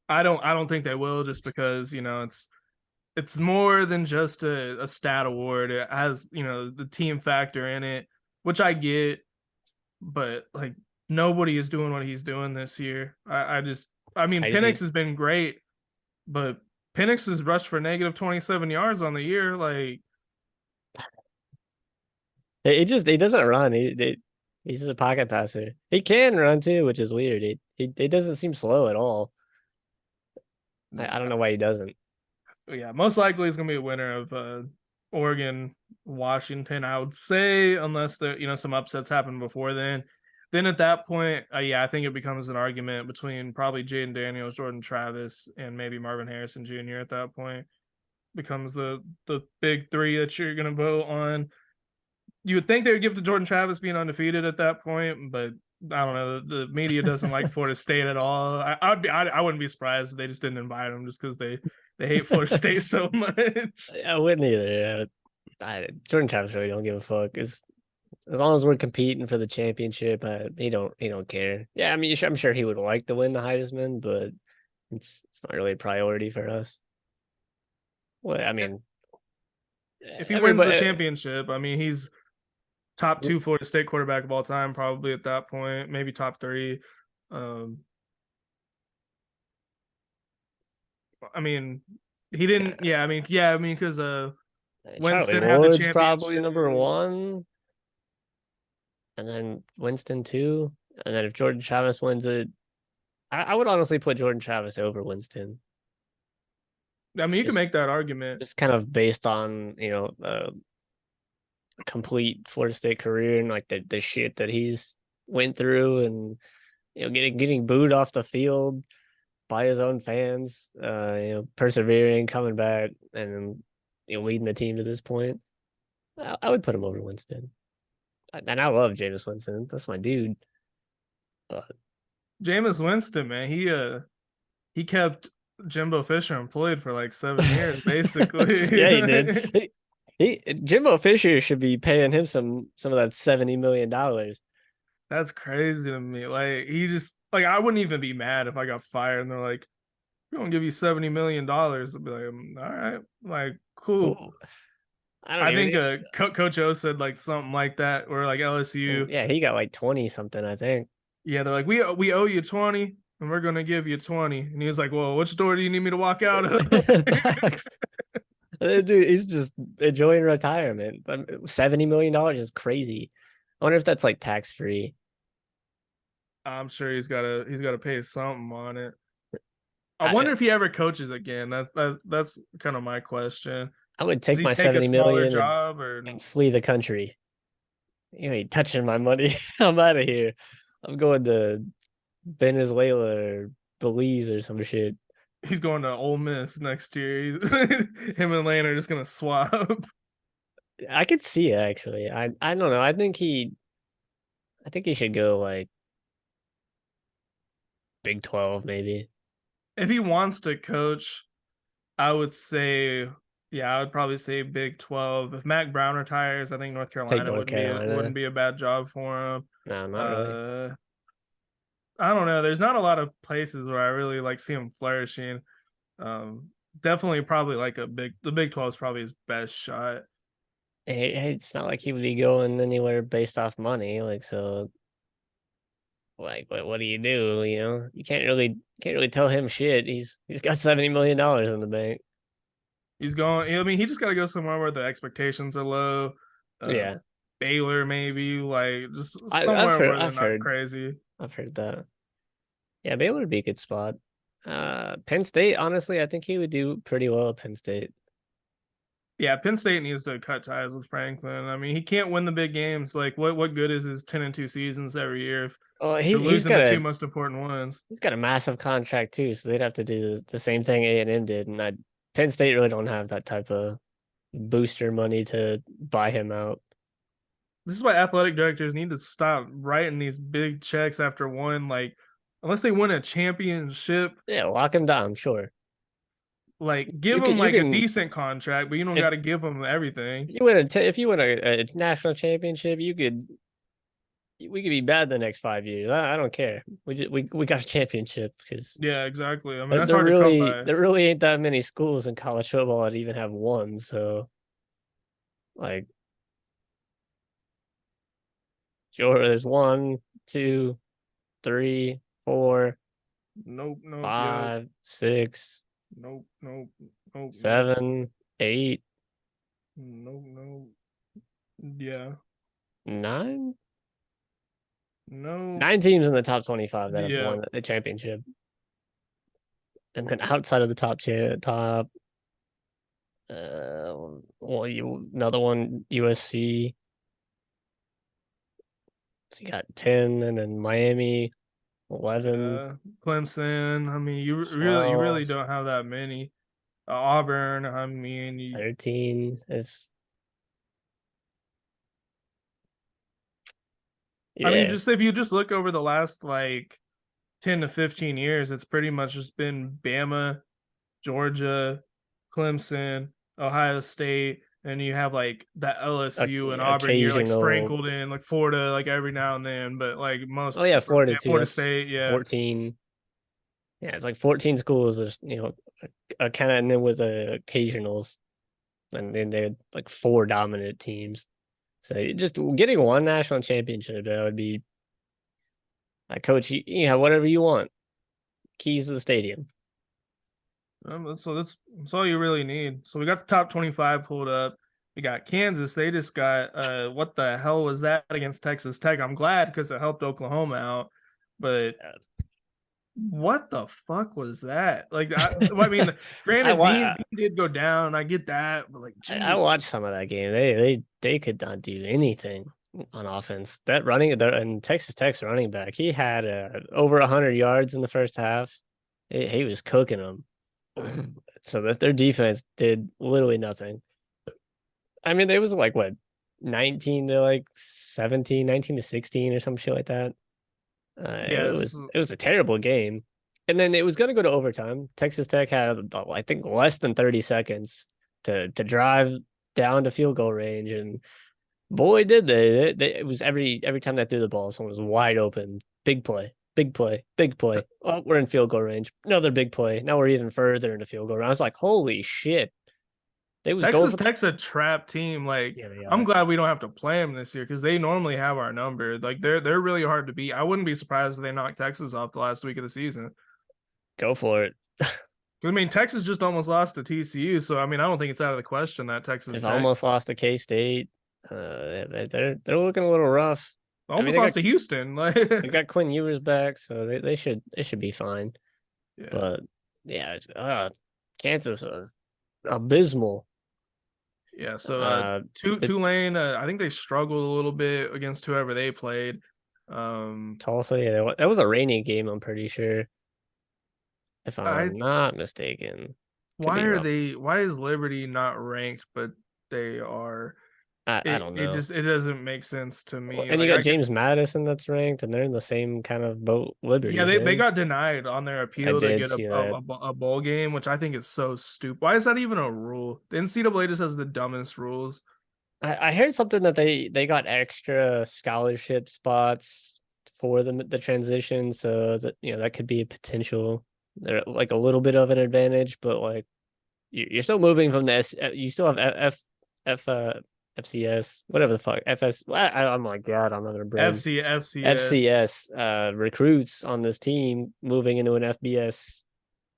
I don't think they will, just because it's more than just a stat award. It has the team factor in it, which I get, but like nobody is doing what he's doing this year. I mean, Penix has been great, but Penix has rushed for negative 27 yards on the year. Like, he doesn't run. He's just a pocket passer. He can run too, which is weird. He doesn't seem slow at all. I don't know why he doesn't. yeah, most likely he's gonna be a winner of Oregon, Washington. I would say, unless there some upsets happen before then. Then at that point, yeah, I think it becomes an argument between probably Jaden Daniels, Jordan Travis, and maybe Marvin Harrison Jr. At that point, becomes the big three that you're gonna vote on. You would think they would give to Jordan Travis being undefeated at that point, but I don't know. The media doesn't like Florida State at all. I wouldn't be surprised if they just didn't invite him just because they hate Florida State so much. I wouldn't either. Jordan Travis really don't give a fuck. As long as we're competing for the championship, he don't care. Yeah, I mean, I'm sure he would like to win the Heisman, but it's not really a priority for us. Well, I mean, if he wins the championship, I mean, he's top 2 Florida State quarterback of all time, probably at that point, maybe top 3. I mean, he didn't. Yeah, I mean, because Winston had the championship. Probably number 1, and then Winston 2, and then if Jordan Travis wins it, I would honestly put Jordan Travis over Winston. I mean, you can make that argument. Just kind of based on complete Florida State career and like the shit that he's went through, and getting booed off the field by his own fans, persevering, coming back, and leading the team to this point. I would put him over Winston. And I love Jameis Winston. That's my dude. But Jameis Winston, man, he kept Jimbo Fisher employed for like 7 years, basically. Yeah, he did. Jimbo Fisher should be paying him some of that $70 million. That's crazy to me. Like, he just like, I wouldn't even be mad if I got fired and they're like, we're gonna give you $70 million. I'd be like, all right, like, cool. Ooh. I think Coach O said like something like that, or like LSU. Yeah, he got like 20 something, I think. Yeah, they're like, we owe you 20. and we're gonna give you 20. And he was like, well, which door do you need me to walk out of? Facts. Dude, he's just enjoying retirement. $70 million is crazy. I wonder if that's like tax free. I'm sure he's gotta pay something on it. I I wonder if he ever coaches again. That's kind of my question. I would Does take he my take a 70 smaller million job or and flee the country. You ain't touching my money. I'm out of here. I'm going to Venezuela or Belize or some shit. he's going to Ole Miss next year? Him and Lane are just gonna swap. I could see it actually. I don't know. I think he should go like Big 12 maybe. If he wants to coach, I would say, yeah, I would probably say Big 12. If Mac Brown retires, I think North Take Carolina North wouldn't Carolina. be a bad job for him. No, not really. Uh, I don't know. There's not a lot of places where I really like see him flourishing. Um, Definitely probably like the Big 12 is probably his best shot. It's not like he would be going anywhere based off money. Like so, like what do you do? You know, you can't really tell him shit. He's got $70 million in the bank. He's going. I mean, he just got to go somewhere where the expectations are low. Uh, Yeah, Baylor maybe, like just I've somewhere heard where they're I've not heard crazy. I've heard that. Yeah, Baylor would be a good spot. Penn State, honestly, I think he would do pretty well at Penn State. Yeah, Penn State needs to cut ties with Franklin. I mean, he can't win the big games. Like, what good is his 10-2 seasons every year if Oh, you're he's losing got the two a most important ones? he's got a massive contract too, so they'd have to do the same thing A&M did, and Penn State really don't have that type of booster money to buy him out. This is why athletic directors need to stop writing these big checks after one. Like, unless they win a championship, Yeah, lock him down, sure. like give You can them you like a can decent contract, but you don't got if to give them everything. if you win a national championship, we could be bad the next 5 years. I don't care. We got a championship because Yeah, exactly. I mean, there, that's there hard to come really by. there really ain't that many schools in college football that even have one. So like, sure, there's one, two, three, four, Nope, nope, yep. 5, 6, Nope, nope, nope, nope, 7, 8, nope, nope. Yeah, 9, nope. 9 teams in the top 25 that have Yeah, won the championship, and then outside of the top well, another one USC. So you got 10, and then Miami 11, yeah. Clemson. I mean, you really 12, don't have that many. Auburn. I mean, 13. It's I mean, yeah. just if you just look over the last like 10 to 15 years, it's pretty much just been Bama, Georgia, Clemson, Ohio State, and you have like that LSU and Auburn year like Occasional. sprinkled in, like Florida, like every now and then, but like Oh most, yeah, Florida yeah, too. Florida That's State, yeah. 14. Yeah, it's like 14 schools. There's a kind of, and then with the occasionals, and then they had like four dominant teams. So just getting one national championship, that would be like, coach, you have whatever you want. Keys to the stadium. So that's all you really need. So we got the top 25 pulled up. We got Kansas. They just got what the hell was that against Texas Tech? I'm glad because it helped Oklahoma out, but what the fuck was that? Like, I mean, I granted, Bean, wa- Bean did go down. I get that, but like, I geez, watched some of that game. They could not do anything on offense. That running and Texas Tech's running back, he had over 100 yards in the first half. He was cooking them. So that their defense did literally nothing. I mean, they was like what 19 to like 17, 19 to 16 or some shit like that. It yes, was it was a terrible game. And then it was going to go to overtime. Texas Tech had I think less than 30 seconds to drive down to field goal range, and boy did they. It was every time they threw the ball, someone was wide open. Big play, big play, big play. Oh, we're in field goal range. Another big play. Now we're even further into field goal range. I was like, holy shit. they was going Texas for Tech's a trap team. Like, yeah, they I'm are. glad we don't have to play them this year because they normally have our number. Like, they're really hard to beat. I wouldn't be surprised if they knocked Texas off the last week of the season. Go for it. I mean, Texas just almost lost to TCU, so I mean, I don't think it's out of the question that Texas They've Tech almost lost to K State. They're looking a little rough. I mean, almost lost to Houston. Like, they got Quinn Ewers back, so they should be fine. yeah, But yeah, Kansas was abysmal. yeah. So, It, Tulane, I think they struggled a little bit against whoever they played. Tulsa, yeah, that was a rainy game. I'm pretty sure, if I I'm not mistaken. Could Why be are wrong. they? Why is Liberty not ranked, but they are? I It don't it know. just it doesn't make sense to me. And you Like got I get, James Madison that's ranked, and they're in the same kind of boat yeah, Liberty's they in. got denied on their I appeal to did get see that. a bowl game, which I think is so stupid. Why is that even a rule? The NCAA just has the dumbest rules. I heard something that they got extra scholarship spots for the transition, so that that could be a potential, like a little bit of an advantage, but like you're still moving from the you still have F FCS, whatever the fuck, FS. Oh my god, I'm not gonna brain. FCS. FCS recruits on this team moving into an FBS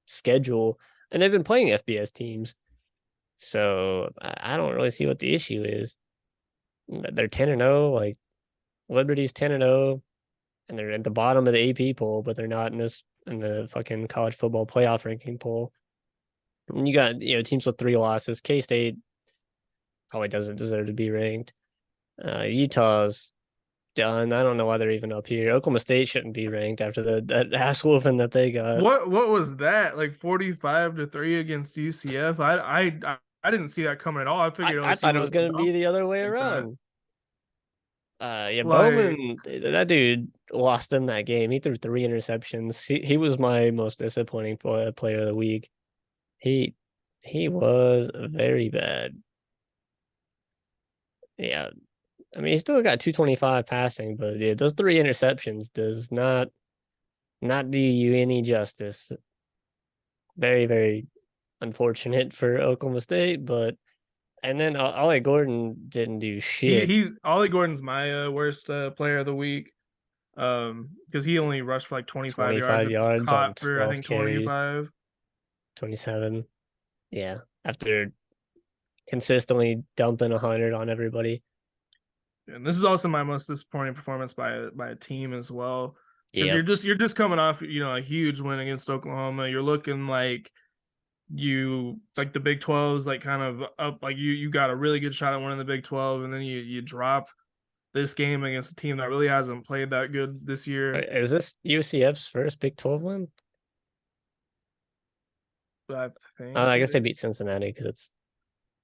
schedule, and they've been playing FBS teams, so I don't really see what the issue is. They're 10-0, like Liberty's 10-0, and they're at the bottom of the AP poll, but they're not in the fucking college football playoff ranking poll. And you got teams with 3 losses. K State probably doesn't deserve to be ranked. Utah's done. I don't know why they're even up here. Oklahoma State shouldn't be ranked after that ass whooping that they got. What was that? Like 45-3 against UCF? I didn't see that coming at all. I I, figured I OSU thought it would was have gonna be the other way like that. around. Yeah, Like Bowman, that dude lost them that game. He threw 3 interceptions. He was my most disappointing player of the week. He he was very bad. Yeah, I mean he still got 225 passing, but yeah, those 3 interceptions does not do you any justice. Very, very unfortunate for Oklahoma State, but and then Ollie Gordon didn't do shit. he's Ollie Gordon's my worst player of the week. Because he only rushed for like 25 yards 25 and yards on caught for I 12 think carries, 25. 27. Yeah, after consistently dumping 100 on everybody. And this is also my most disappointing performance by a team as well. Because Yep. you're just coming off, a huge win against Oklahoma. You're looking like the Big 12's like kind of up, like you got a really good shot at winning the Big 12, and then you drop this game against a team that really hasn't played that good this year. Is this UCF's first Big 12 win? I think I guess they beat Cincinnati because it's,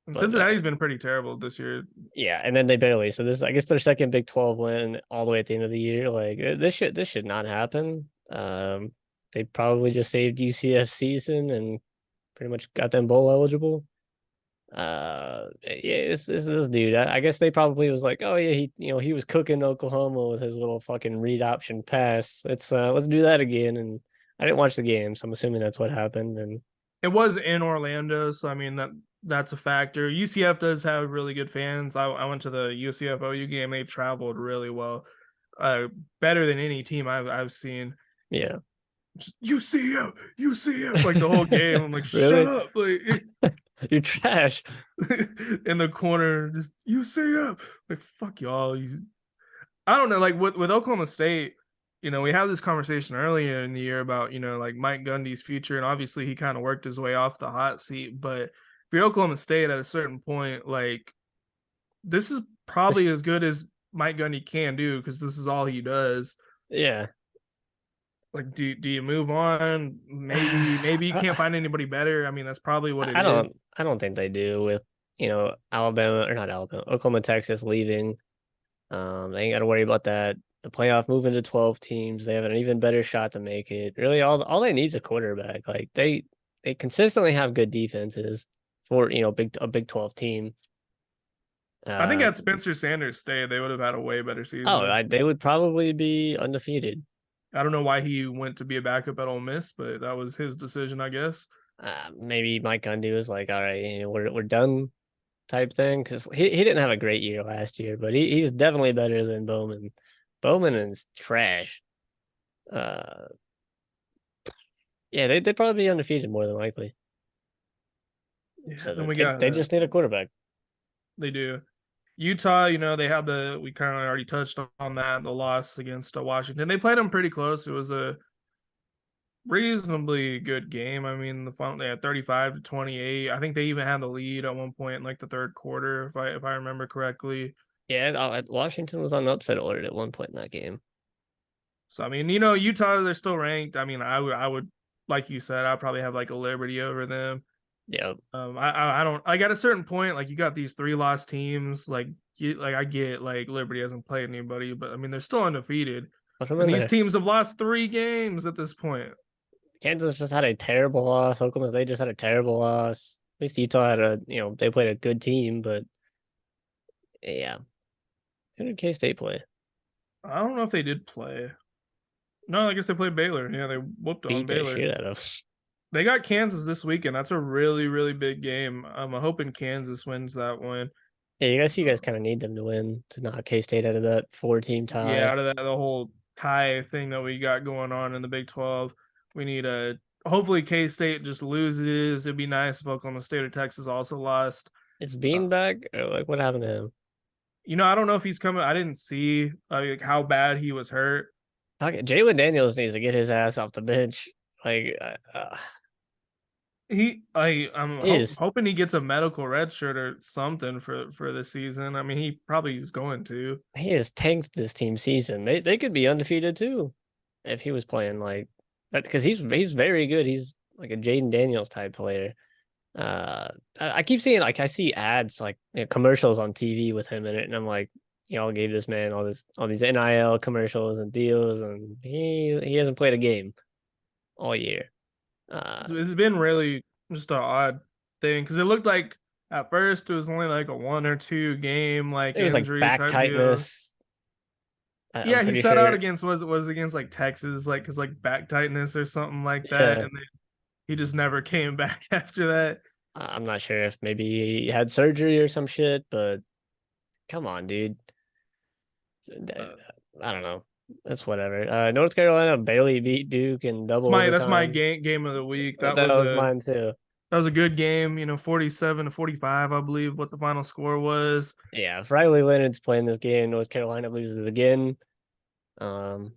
and but Cincinnati's been pretty terrible this year. yeah, and then they barely. So this, I guess, their second Big 12 win all the way at the end of the year. Like this should not happen. They probably just saved UCF season and pretty much got them bowl eligible. Yeah, this dude. I guess they probably was like, oh yeah, he was cooking Oklahoma with his little fucking read option pass. Let's do that again. And I didn't watch the game, so I'm assuming that's what happened. And It was in Orlando, so I mean that's a factor. UCF does have really good fans. I went to the UCF OU game. They traveled really well, better than any team I've seen. yeah, Just UCF, like the whole game. I'm like, shut really, up, like you're trash. in the corner, just UCF, like fuck y'all. I don't know, like with Oklahoma State. We had this conversation earlier in the year about, like Mike Gundy's future, and obviously he kind of worked his way off the hot seat. But for Oklahoma State at a certain point, like this is probably as good as Mike Gundy can do because this is all he does. Yeah. Like, do you move on? Maybe you can't find anybody better. I mean, that's probably what it I don't is. I don't think they do with Alabama or not Alabama, Oklahoma, Texas leaving. They ain't got to worry about that. The playoff moving to 12 teams, they have an even better shot to make it. Really, all they need is a quarterback. Like they consistently have good defenses for a Big 12 team. I think Uh had Spencer Sanders stayed, they would have had a way better oh, season. they would probably be undefeated. I don't know why he went to be a backup at Ole Miss, but that was his decision, I guess. Maybe Mike Gundy was like, all right, we're done type thing because he didn't have a great year last year, but he's definitely better than Bowman. Bowman is trash. Uh, yeah, they'd probably be undefeated more than likely. Yeah, So then we they got just need a quarterback. they do. Utah, they had we kind of already touched on that, the loss against Washington. They played them pretty close. It was a reasonably good game. I mean, the final they had 35-28. I think they even had the lead at one point in like the third quarter, if I remember correctly. Yeah, Washington was on upset alert at one point in that game. So I mean, Utah, they're still ranked. I mean, I would like you said, I'd probably have like a Liberty over them. Yeah, I don't like at a certain point, like you got these three lost teams, like I get like Liberty hasn't played anybody, but I mean they're still undefeated. put them And in these there. teams have lost 3 games at this point. Kansas just had a terrible loss. Oklahoma State just had a terrible loss. At least Utah had they played a good team, but yeah. Who did K State play? I don't know if they did play. No, I guess they played Baylor. Yeah, they whooped on Beat the Baylor. shit out of. They got Kansas this weekend. That's a really, really big game. I'm hoping Kansas wins that one. Yeah, you guys kind of need them to win to knock K State out of that 4-team Yeah, tie. out of that the whole tie thing that we got going on in the Big 12, we need a hopefully K State just loses. It'd be nice if Oklahoma State or Texas also lost. Is Uh, Bean back? Or like what happened to him? I don't know if he's coming. I didn't see like how bad he was hurt. Jalen Daniels needs to get his ass off the bench. Like I'm he is hoping he gets a medical red shirt or something for this season. I mean, he probably is going to. he has tanked this team season. They could be undefeated too if he was playing like that because he's very good. He's like a Jaden Daniels type player. I keep seeing like I see ads like commercials on TV with him in it, and I'm like, y'all gave this man all these NIL commercials and deals, and he hasn't played a game all year. It's been really just an odd thing because it looked like at first it was only like a 1 or 2 game like It was like injury back type deal. tightness. I'm Yeah, he pretty sat out sure. against was against like Texas, like because like back tightness or something like that, Yeah, and then he just never came back after that. I'm not sure if maybe he had surgery or some shit, but come on, dude. Uh, I don't know. That's whatever. North Carolina barely beat Duke in double that's my overtime. game of the week. That was mine too. That was a good game. 47-45, I believe, what the final score was. Yeah, if Riley Leonard's playing this game, North Carolina loses again. Um,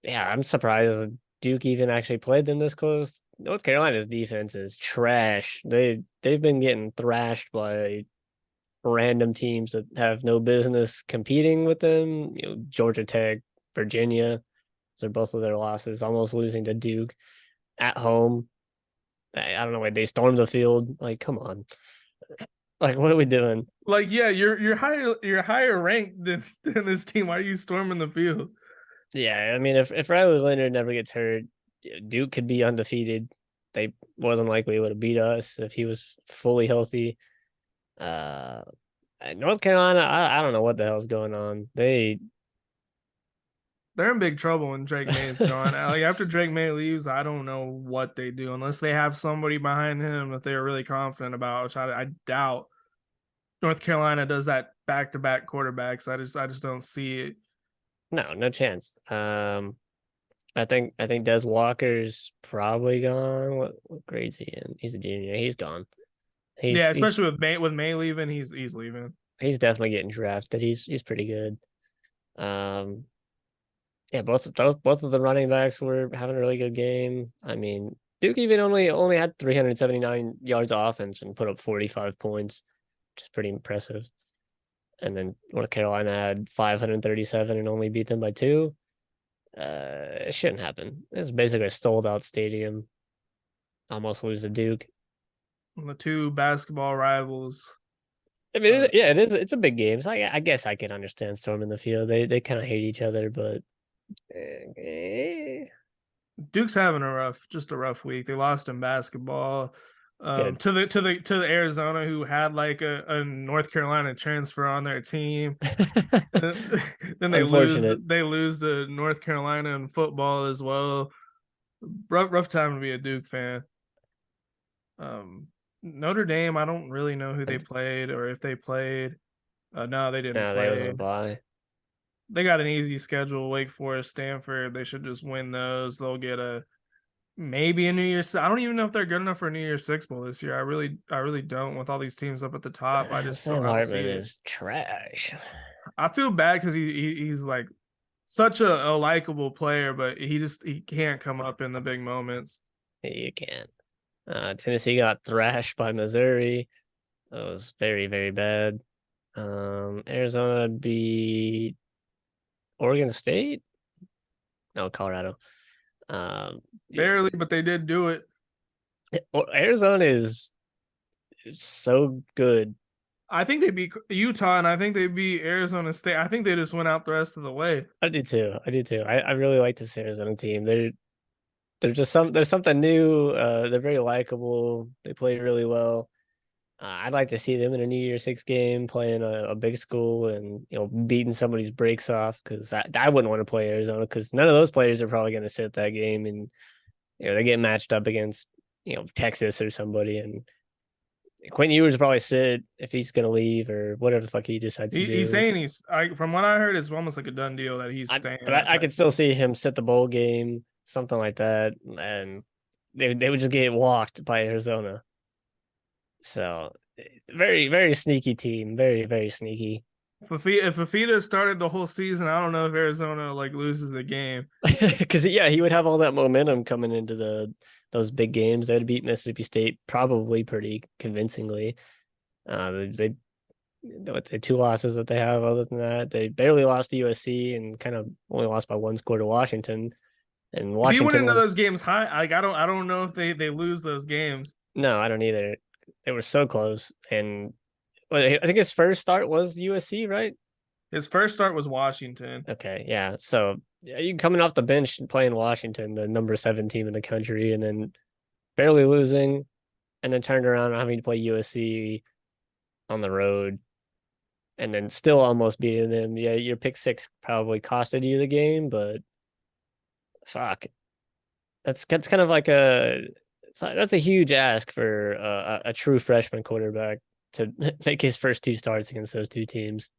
yeah, I'm surprised Duke even actually played them this close. North Carolina's defense is trash. They've been getting thrashed by random teams that have no business competing with them. Georgia Tech, Virginia. So both of their losses, almost losing to Duke at home. I don't know why they stormed the field. Like, come on. Like, what are we doing? Like, yeah, you're higher ranked than this team. Why are you storming the field? Yeah, I mean, if Riley Leonard never gets hurt, Duke could be undefeated. They more than likely would have beat us if he was fully healthy. Uh, North Carolina, I don't know what the hell's going on. They're in big trouble when Drake May is gone. Like after Drake May leaves, I don't know what they do unless they have somebody behind him that they're really confident about, which I doubt. North Carolina does that back-to-back quarterbacks. I just don't see it. no chance. I think Des Walker's probably gone. What grade's he in? He's a junior. He's gone. He's Yeah, he's especially with May leaving, he's leaving. he's definitely getting drafted. He's pretty good. Um, yeah, both of the running backs were having a really good game. I mean, Duke even only had 379 yards of offense and put up 45 points, which is pretty impressive. And then North Carolina had 537 and only beat them by 2. It shouldn't happen. It's basically a sold out stadium. Almost lose to Duke. The two basketball rivals. I mean, Uh, yeah, it is. It's a big game, so I guess I can understand storming the field. They kind of hate each other, but Duke's having just a rough week. They lost in basketball. good. To the Arizona, who had like a North Carolina transfer on their team. Then Unfortunate. they lose to North Carolina in football as well. Rough time to be a Duke fan. Um, Notre Dame, I don't really know who they And played or if they played. No, they didn't no, they was on a play. bye. They got an easy schedule. Wake Forest, Stanford. They should just win those. They'll get a maybe a New Year's. I don't even know if they're good enough for a New Year's Six bowl this year. I really don't. With all these teams up at the top, Sam I don't see Hartman it. is trash. I feel bad because he's like such a likable player, but he can't come up in the big moments. You can't. Tennessee got thrashed by Missouri. That was very, very bad. Arizona beat Oregon State. No, Colorado. Um, Barely, but they did do it. Arizona is so good. I think they beat Utah, and I think they beat Arizona State. I think they just went out the rest of the way. I do too. I do too. I really like this Arizona team. They're just there's something new. They're very likable. They play really well. I'd like to see them in a New Year's Six game playing a big school and beating somebody's breaks off because I wouldn't want to play Arizona because none of those players are probably going to sit that game and they get matched up against Texas or somebody and Quentin Ewers will probably sit if he's going to leave or whatever the fuck he decides to He's do. saying from what I heard, it's almost like a done deal that he's staying But at I could still Texas. see him sit the bowl game, something like that, and they would just get walked by Arizona. So very, very sneaky team. Very, very sneaky. If Fafita started the whole season, I don't know if Arizona like loses a game. Because yeah, he would have all that momentum coming into those big games. They would beat Mississippi State probably pretty convincingly. They what the two losses that they have. Other than that, they barely lost to USC and kind of only lost by one score to Washington. And If you went Washington into those was games high, like I don't know if they lose those games. no, I don't either. They were so close, and well, I think his first start was USC, right? His first start was Washington. Okay, yeah. So yeah, you coming off the bench and playing Washington, the number 7 team in the country, and then barely losing, and then turned around and having to play USC on the road, and then still almost beating them. Yeah, your pick six probably costed you the game, but fuck, that's kind of like that's a huge ask for a true freshman quarterback to make his first 2 starts against those 2 teams.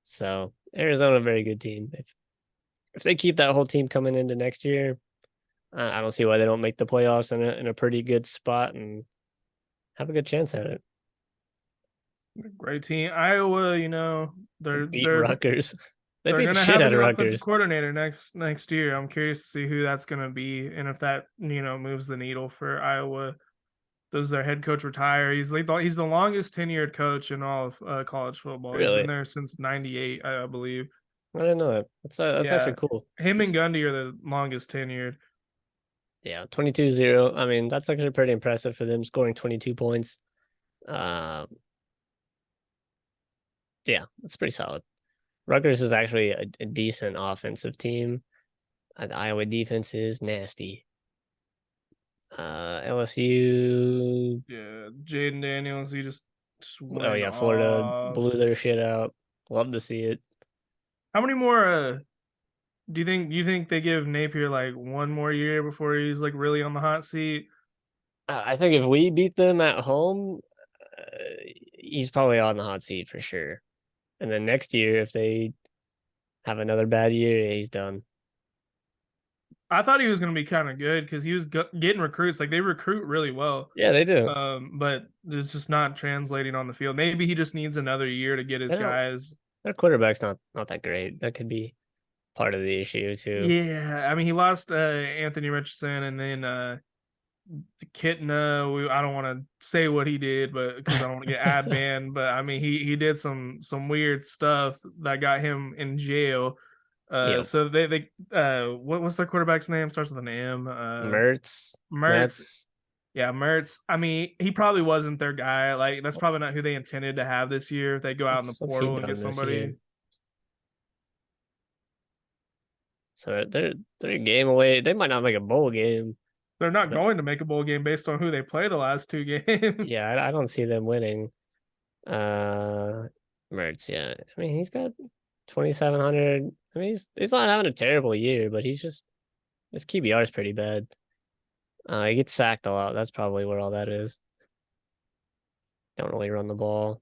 So Arizona, a very good team. If they keep that whole team coming into next year, I don't see why they don't make the playoffs in a pretty good spot and have a good chance at it. Great team. Iowa, Beat Rutgers. They they're beat the gonna shit have a out of new offensive Rutgers. coordinator next year. I'm curious to see who that's gonna be and if that moves the needle for Iowa. Does their head coach retire? He's the longest tenured coach in all of college football. He's been Really, there since '98, I believe. I didn't know that. That's Yeah, actually cool. him and Gundy are the longest tenured. Yeah, 22-0. I mean, that's actually pretty impressive for them scoring 22 points. Um, yeah, that's pretty solid. Rutgers is actually a decent offensive team. The Iowa defense is nasty. LSU. Yeah, Jaden Daniels, he just Oh went yeah, Florida off. blew their shit out. Love to see it. How many more? Do you think they give Napier like one more year before he's like really on the hot seat? I think if we beat them at home, uh, he's probably on the hot seat for sure. And then next year, if they have another bad year, he's done. I thought he was going to be kind of good because he was getting recruits. Like they recruit really well, Yeah, they do. but it's just not translating on the field. Maybe he just needs another year to get his They don't. guys. Their quarterback's not that great. That could be part of the issue too. Yeah, I mean he lost Anthony Richardson and then Kitna. I don't want to say what he did, but because I don't want to get ad banned. But I mean he did some weird stuff that got him in jail. Yep. So they what's their quarterback's name? Starts with an M. Mertz. Mertz. That's Yeah, Mertz. I mean, he probably wasn't their guy. Like that's what's probably not who they intended to have this year. If they go out in the what's he portal and get done this year? somebody, So they're a game away. They might not make a bowl game. they're not But going to make a bowl game based on who they play the last 2 games. yeah, I don't see them winning. Uh, Mertz, yeah. I mean, he's got 2,700. I mean, he's not having a terrible year, but his QBR is pretty bad. He gets sacked a lot. That's probably where all that is. Don't really run the ball.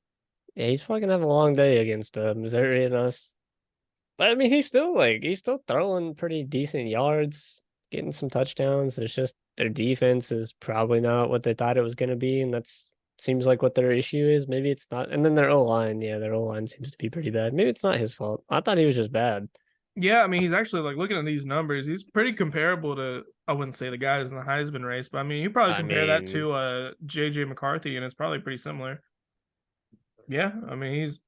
Yeah, he's probably gonna have a long day against Missouri and us. But I mean, he's still throwing pretty decent yards, getting some touchdowns. There's just their defense is probably not what they thought it was gonna be, and that's seems like what their issue is. Maybe it's not. And then their O line, yeah, their O line seems to be pretty bad. Maybe it's not his fault. I thought he was just bad. Yeah, I mean, he's actually like looking at these numbers. He's pretty comparable to, I wouldn't say the guys in the Heisman race, but I mean, you probably I compare that mean, to JJ McCarthy, and it's probably pretty similar. Yeah, I mean, he's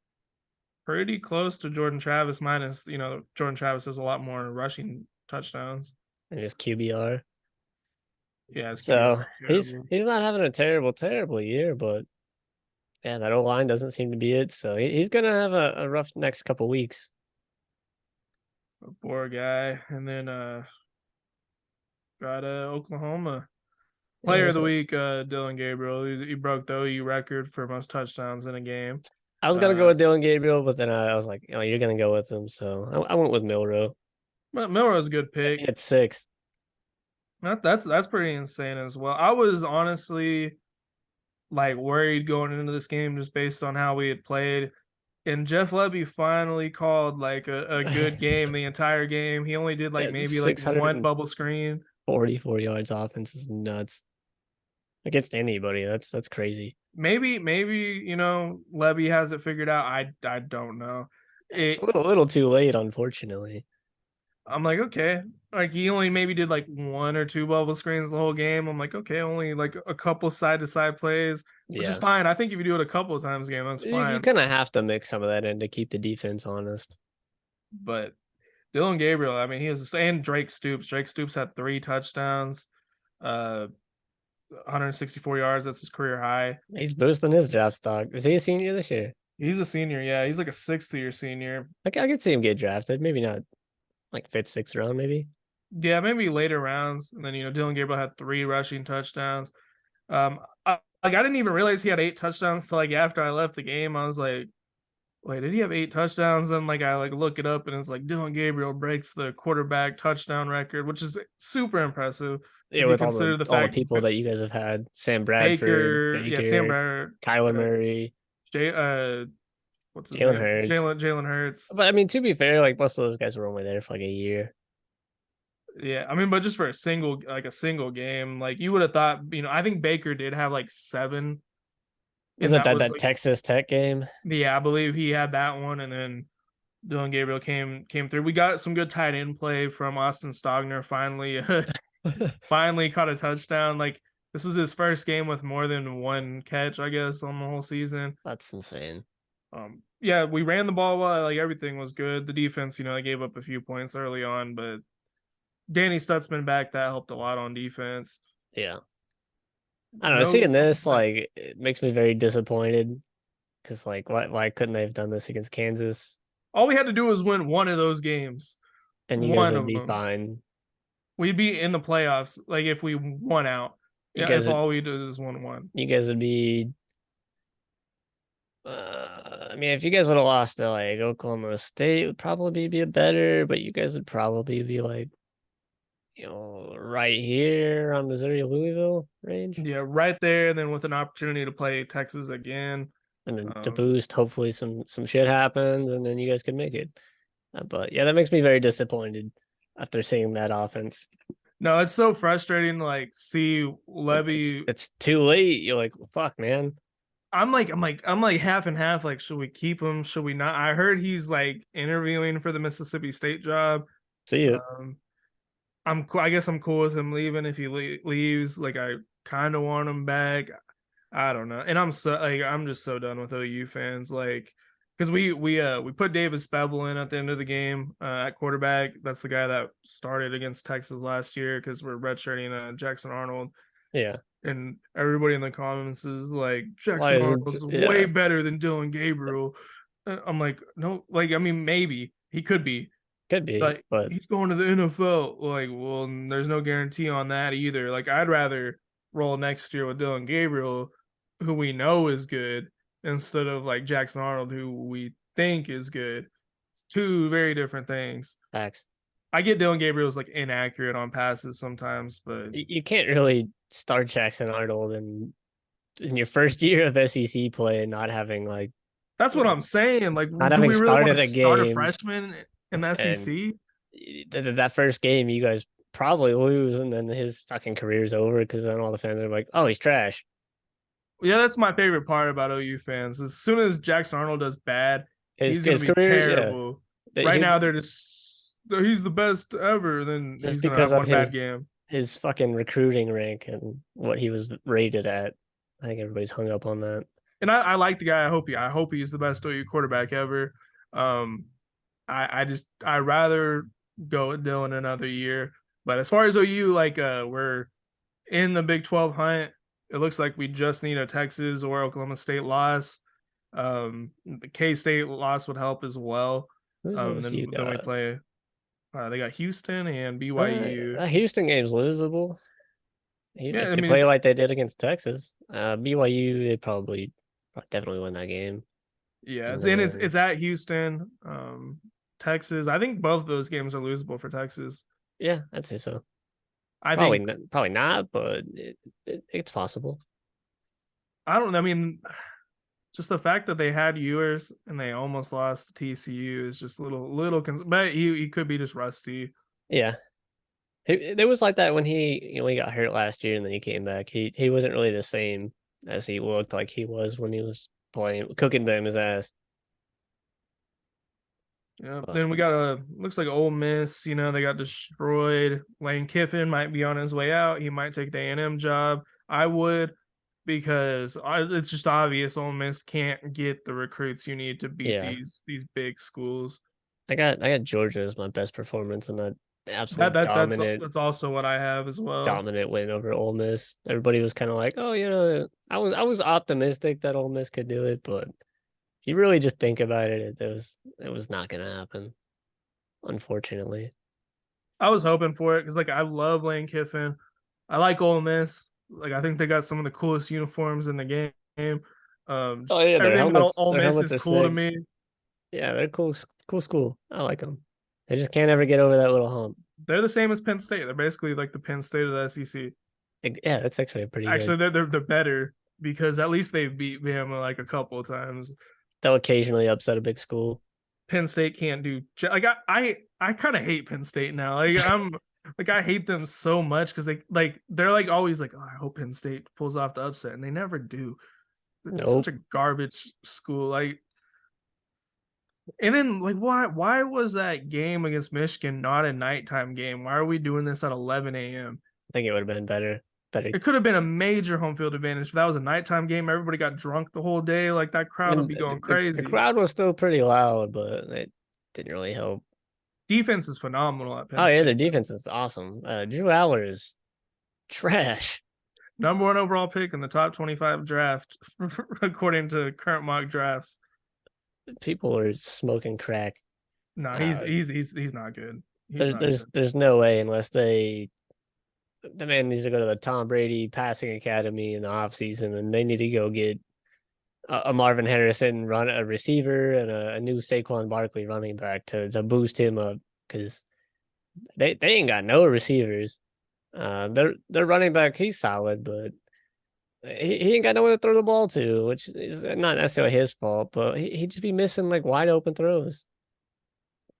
pretty close to Jordan Travis, minus Jordan Travis has a lot more rushing touchdowns. and just QBR. Yeah, his QBR So is terrible. he's not having a terrible year, but yeah, that O line doesn't seem to be it. So he's gonna have a rough next couple weeks. A poor guy, and then got Oklahoma Yeah, player of the week, Dylan Gabriel. He broke the OU record for most touchdowns in a game. I was gonna go with Dylan Gabriel, but then I was like, you're gonna go with him, so I went with Milrow. But Milrow's a good pick. He had 6. That's pretty insane as well. I was honestly like worried going into this game just based on how we had played. And Jeff Lebby finally called like a good game the entire game. He only did like Yeah, maybe like one 644 bubble screen. yards offense is nuts against anybody. That's crazy. Maybe Lebby has it figured out. I don't know. It's It a little too late, unfortunately. I'm like, okay. Like he only maybe did like one or two bubble screens the whole game. I'm like, okay, only like a couple side to side plays, which is Yeah, fine. I think if you do it a couple of times a game, that's you fine. kind of have to mix some of that in to keep the defense honest. But Dylan Gabriel, I mean, he was and Drake Stoops. Drake Stoops had 3 touchdowns, 164 yards. That's his career high. He's boosting his draft stock. Is he a senior this year? He's a senior, yeah. He's like a sixth year senior. I could see him get drafted. Maybe not like fifth, sixth round, maybe. Yeah, maybe later rounds. And then Dylan Gabriel had 3 rushing touchdowns. I didn't even realize he had 8 touchdowns till like after I left the game. I was like, wait, did he have 8 touchdowns? Then like I like look it up and it's like Dylan Gabriel breaks the quarterback touchdown record, which is super impressive Yeah, if you with consider the all the fact people that you guys have had, Sam Bradford, Baker, yeah, Sam Baker, Bradford, Kyler uh, Murray, Jay, what's his Jalen name? Hurts. Jalen Hurts. But I mean, to be fair, like most of those guys were only there for like a year. Yeah, I mean, but just for a single game, like you would have thought, I think Baker did have like 7, Was and it that was that like, Texas Tech game? yeah, I believe he had that one, and then Dylan Gabriel came through. We got some good tight end play from Austin Stogner. Finally, finally caught a touchdown. Like this was his first game with more than one catch, I guess, on the whole season. That's insane. Yeah, we ran the ball well. Like everything was good. The defense, they gave up a few points early on, but Danny Stutzman back that helped a lot on defense. Yeah. I don't know. No Seeing this, complaints. like, it makes me very disappointed because, like, why couldn't they have done this against Kansas? All we had to do was win one of those games. And you guys One would of be them. fine. We'd be in the playoffs, like if we won out. You Yeah, guys if would, all we did is win one. you guys would be. I mean, if you guys would have lost to like Oklahoma State, it would probably be a better. But you guys would probably be like, right here on Missouri Louisville range. Yeah, right there. And then with an opportunity to play Texas again. And then to Um, boost, hopefully some shit happens, and then you guys can make it. But yeah, that makes me very disappointed after seeing that offense. no, it's so frustrating to like see Levy. It's too late. You're like, fuck, man. I'm like half and half. Like, should we keep him? Should we not? I heard he's like interviewing for the Mississippi State job. See you. Um, I guess I'm cool with him leaving if he leaves. Like, I kind of want him back. I don't know. And I'm just so done with OU fans. Like, because we put David Spebble in at the end of the game at quarterback. That's the guy that started against Texas last year because we're redshirting Jackson Arnold. Yeah. And everybody in the comments is like, Why Jackson isn't Arnold's way yeah. better than Dylan Gabriel. I'm like, no, like I mean, maybe he could be, Could be, like but he's going to the NFL. Like, well, there's no guarantee on that either. Like, I'd rather roll next year with Dylan Gabriel, who we know is good, instead of like Jackson Arnold, who we think is good. It's two very different things. facts. I get Dylan Gabriel's like inaccurate on passes sometimes, but You can't really start Jackson Arnold and in your first year of SEC play and not having like That's what I'm saying. Like, not do having we really want started to a start a game freshman in the and SEC? that first game you guys probably lose and then his fucking career's over because then all the fans are like, oh, he's trash. Yeah, that's my favorite part about OU fans. As soon as Jackson Arnold does bad, he's gonna His be career, yeah, terrible. Right he now, they're just he's the best ever. Then just he's gonna because have of one bad game. his fucking recruiting rank and what he was rated at. I think everybody's hung up on that. And I like the guy. I hope he's the best OU quarterback ever. Um, I rather go with Dylan another year. But as far as OU, like we're in the Big 12 hunt. It looks like we just need a Texas or Oklahoma State loss. The K State loss would help as well. Who's OSU Then we got? play. They got Houston and BYU. Houston game's losable. Yeah, If I they mean play like they did against Texas, BYU they probably definitely win that game. yeah, And then it's at Houston, Texas. I think both of those games are losable for Texas. yeah, I'd say so. I think Probably not, but it's possible. I don't. I mean, just the fact that they had Ewers and they almost lost to TCU is just a little. But he could be just rusty. Yeah, it was like that when he got hurt last year and then he came back. He wasn't really the same as he looked like he was when he was playing, cooking them his ass. Yeah. But Then we got looks like Ole Miss. You know they got destroyed. Lane Kiffin might be on his way out. He might take the A&M job. I would because it's just obvious Ole Miss can't get the recruits you need to beat yeah, these big schools. I got Georgia as my best performance in that absolute That's also what I have as well. dominant win over Ole Miss. Everybody was kind of like, oh, I was optimistic that Ole Miss could do it, but if you really just think about it, it was not going to happen, unfortunately. I was hoping for it because like I love Lane Kiffin. I like Ole Miss. Like I think they got some of the coolest uniforms in the game. Oh Just yeah, everything about Ole their Miss helmets is are cool to sick. me. Yeah, they're cool school. I like them. They just can't ever get over that little hump. They're the same as Penn State. They're basically like the Penn State of the SEC. Yeah, that's actually a pretty Actually, good. they're better because at least they've beat Bama like a couple of times. They'll occasionally upset a big school. Penn State can't do like I kind of hate Penn State now. Like I'm like I hate them so much because they're like always like, oh, I hope Penn State pulls off the upset, and they never do. It's such Nope. a garbage school. Like, and then like why was that game against Michigan not a nighttime game? Why are we doing this at 11 a.m.? I think it would have been better. Better. It could have been a major home field advantage if that was a nighttime game. Everybody got drunk the whole day. Like that I crowd would mean, be going the crazy. crowd was still pretty loud, but it didn't really help. Defense is phenomenal at Oh Penn yeah, State. their defense is awesome. Drew Aller is trash. Number one overall pick in the top 25 draft, according to current mock drafts. People are smoking crack. No, Uh, he's not good. He's not good. there's no way unless the man needs to go to the Tom Brady passing academy in the offseason and they need to go get a Marvin Harrison run a receiver and a new Saquon Barkley running back to boost him up because they ain't got no receivers. Their running back he's solid, but he ain't got nowhere to throw the ball to, which is not necessarily his fault, but he just be missing like wide open throws,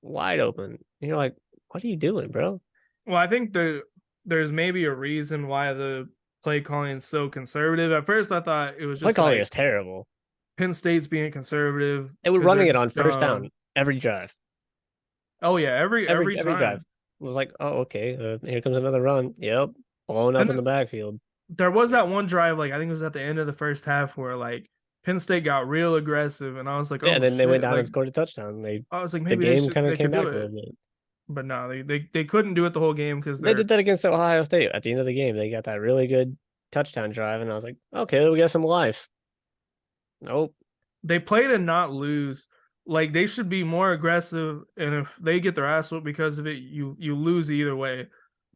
wide open. You're like, what are you doing, bro? Well, I think there's maybe a reason why the play calling is so conservative. At first, I thought it was Play just calling like is terrible. Penn State's being conservative. They were 'Cause they're running it just on first dumb. down every drive. Oh yeah, every Every drive time. was like, oh, okay, here comes another run. Yep, blowing up And in the backfield. there was that one drive, like I think it was at the end of the first half, where like Penn State got real aggressive, and I was like, Yeah, oh and then they went shit, down and like scored a touchdown. I was like The maybe game kind of they came could do back a it, little bit. but no, they couldn't do it the whole game because They did that against Ohio State at the end of the game. They got that really good touchdown drive, and I was like, okay, we got some life. Nope. they play to not lose. Like they should be more aggressive, and if they get their ass whooped because of it, you lose either way.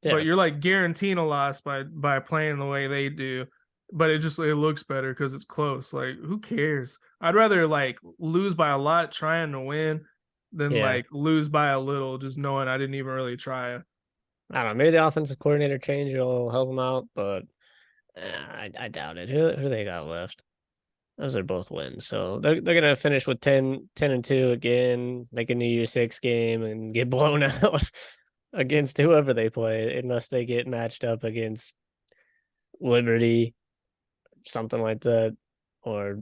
But Yeah, you're like guaranteeing a loss by playing the way they do. But it looks better because it's close. Like who cares? I'd rather like lose by a lot trying to win than yeah. like lose by a little just knowing I didn't even really try. I don't know. Maybe the offensive coordinator change will help them out, but I doubt it. Who they got left? Those are both wins. So they're gonna finish with 10-2 again, make a New Year's Six game and get blown out against whoever they play, unless they get matched up against Liberty, something like that, or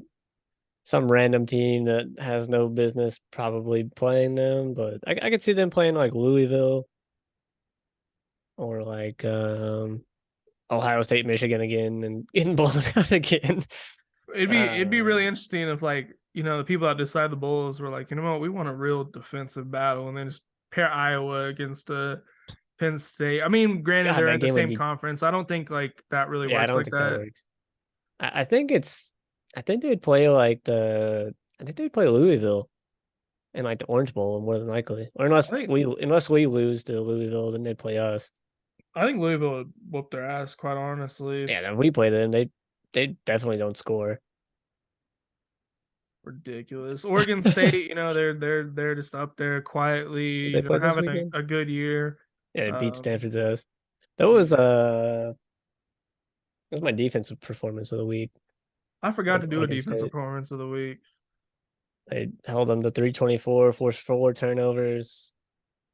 some random team that has no business probably playing them. But I could see them playing like Louisville or like Ohio State, Michigan again and getting blown out again. It'd be Uh, really interesting if like the people that decide the bowls were like, you know what, we want a real defensive battle, and then just pair Iowa against Penn State. I mean, granted God, they're that in the game would same be. conference. I don't think like that really Yeah, I works don't like think that that. works. I think it's. I think they'd play like the. I think they'd play Louisville in like the Orange Bowl more than likely, or I think unless we lose to Louisville, then they play us. I think Louisville would whoop their ass, quite honestly. Yeah, then if we play them, they definitely don't score. Ridiculous. Oregon State, they're just up there Did quietly. they play They're this having weekend? a good year. Yeah, it beat Um, Stanford's ass. That was yeah. that was my defensive performance of the week. I forgot to do a Oregon defensive State. performance of the week. They held them to 324, forced 4 turnovers.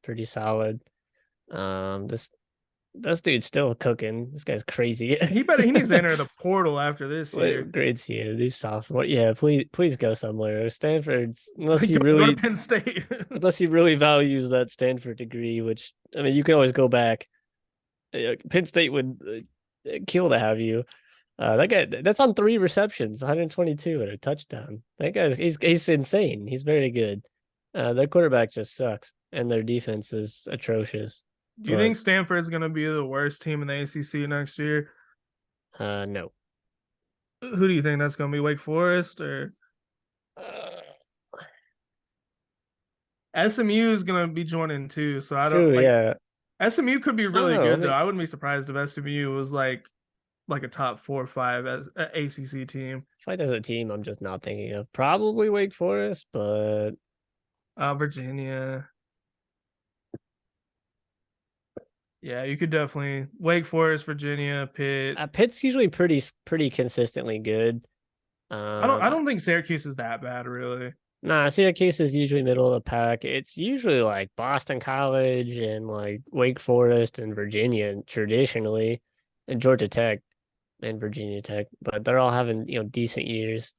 Pretty solid. This dude's still cooking. This guy's crazy. He needs to enter the portal after this year. What grades he in? He's sophomore. Yeah, please go somewhere. Stanford's Go to Penn State. unless he really values that Stanford degree, which I mean you can always go back. Penn State would kill to have you. That guy that's on 3 receptions, 122 and a touchdown. That guy's he's insane. He's very good. Their quarterback just sucks, and their defense is atrocious. Do you But think Stanford's going to be the worst team in the ACC next year? no. Who do you think that's going to be? Wake Forest or Uh, SMU is going to be joining too? So I don't True, like yeah. SMU could be I don't really know. I good though. mean, I wouldn't be surprised if SMU was like a top 4 or 5 as ACC team. if like there's a team I'm just not thinking of. Probably Wake Forest, but Virginia. Yeah, you could definitely Wake Forest, Virginia, Pitt. Pitt's usually pretty consistently good. I Um, don't think Syracuse is that bad really. nah, Syracuse is usually middle of the pack. It's usually like Boston College and like Wake Forest and Virginia traditionally, and Georgia Tech and Virginia Tech, but they're all having decent years.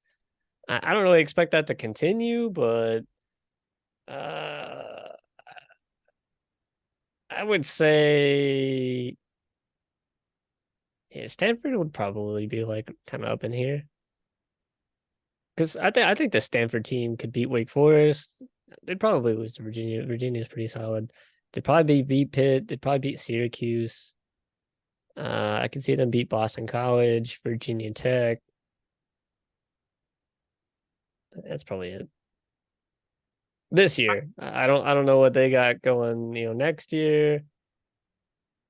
I don't really expect that to continue, but uh, I would say yeah, Stanford would probably be like kind of up in here because I think the Stanford team could beat Wake Forest. They'd probably lose to Virginia. Virginia's pretty solid. They'd probably beat Pitt. They'd probably beat Syracuse. I could see them beat Boston College, Virginia Tech. That's probably it. This year, I don't know what they got going, next year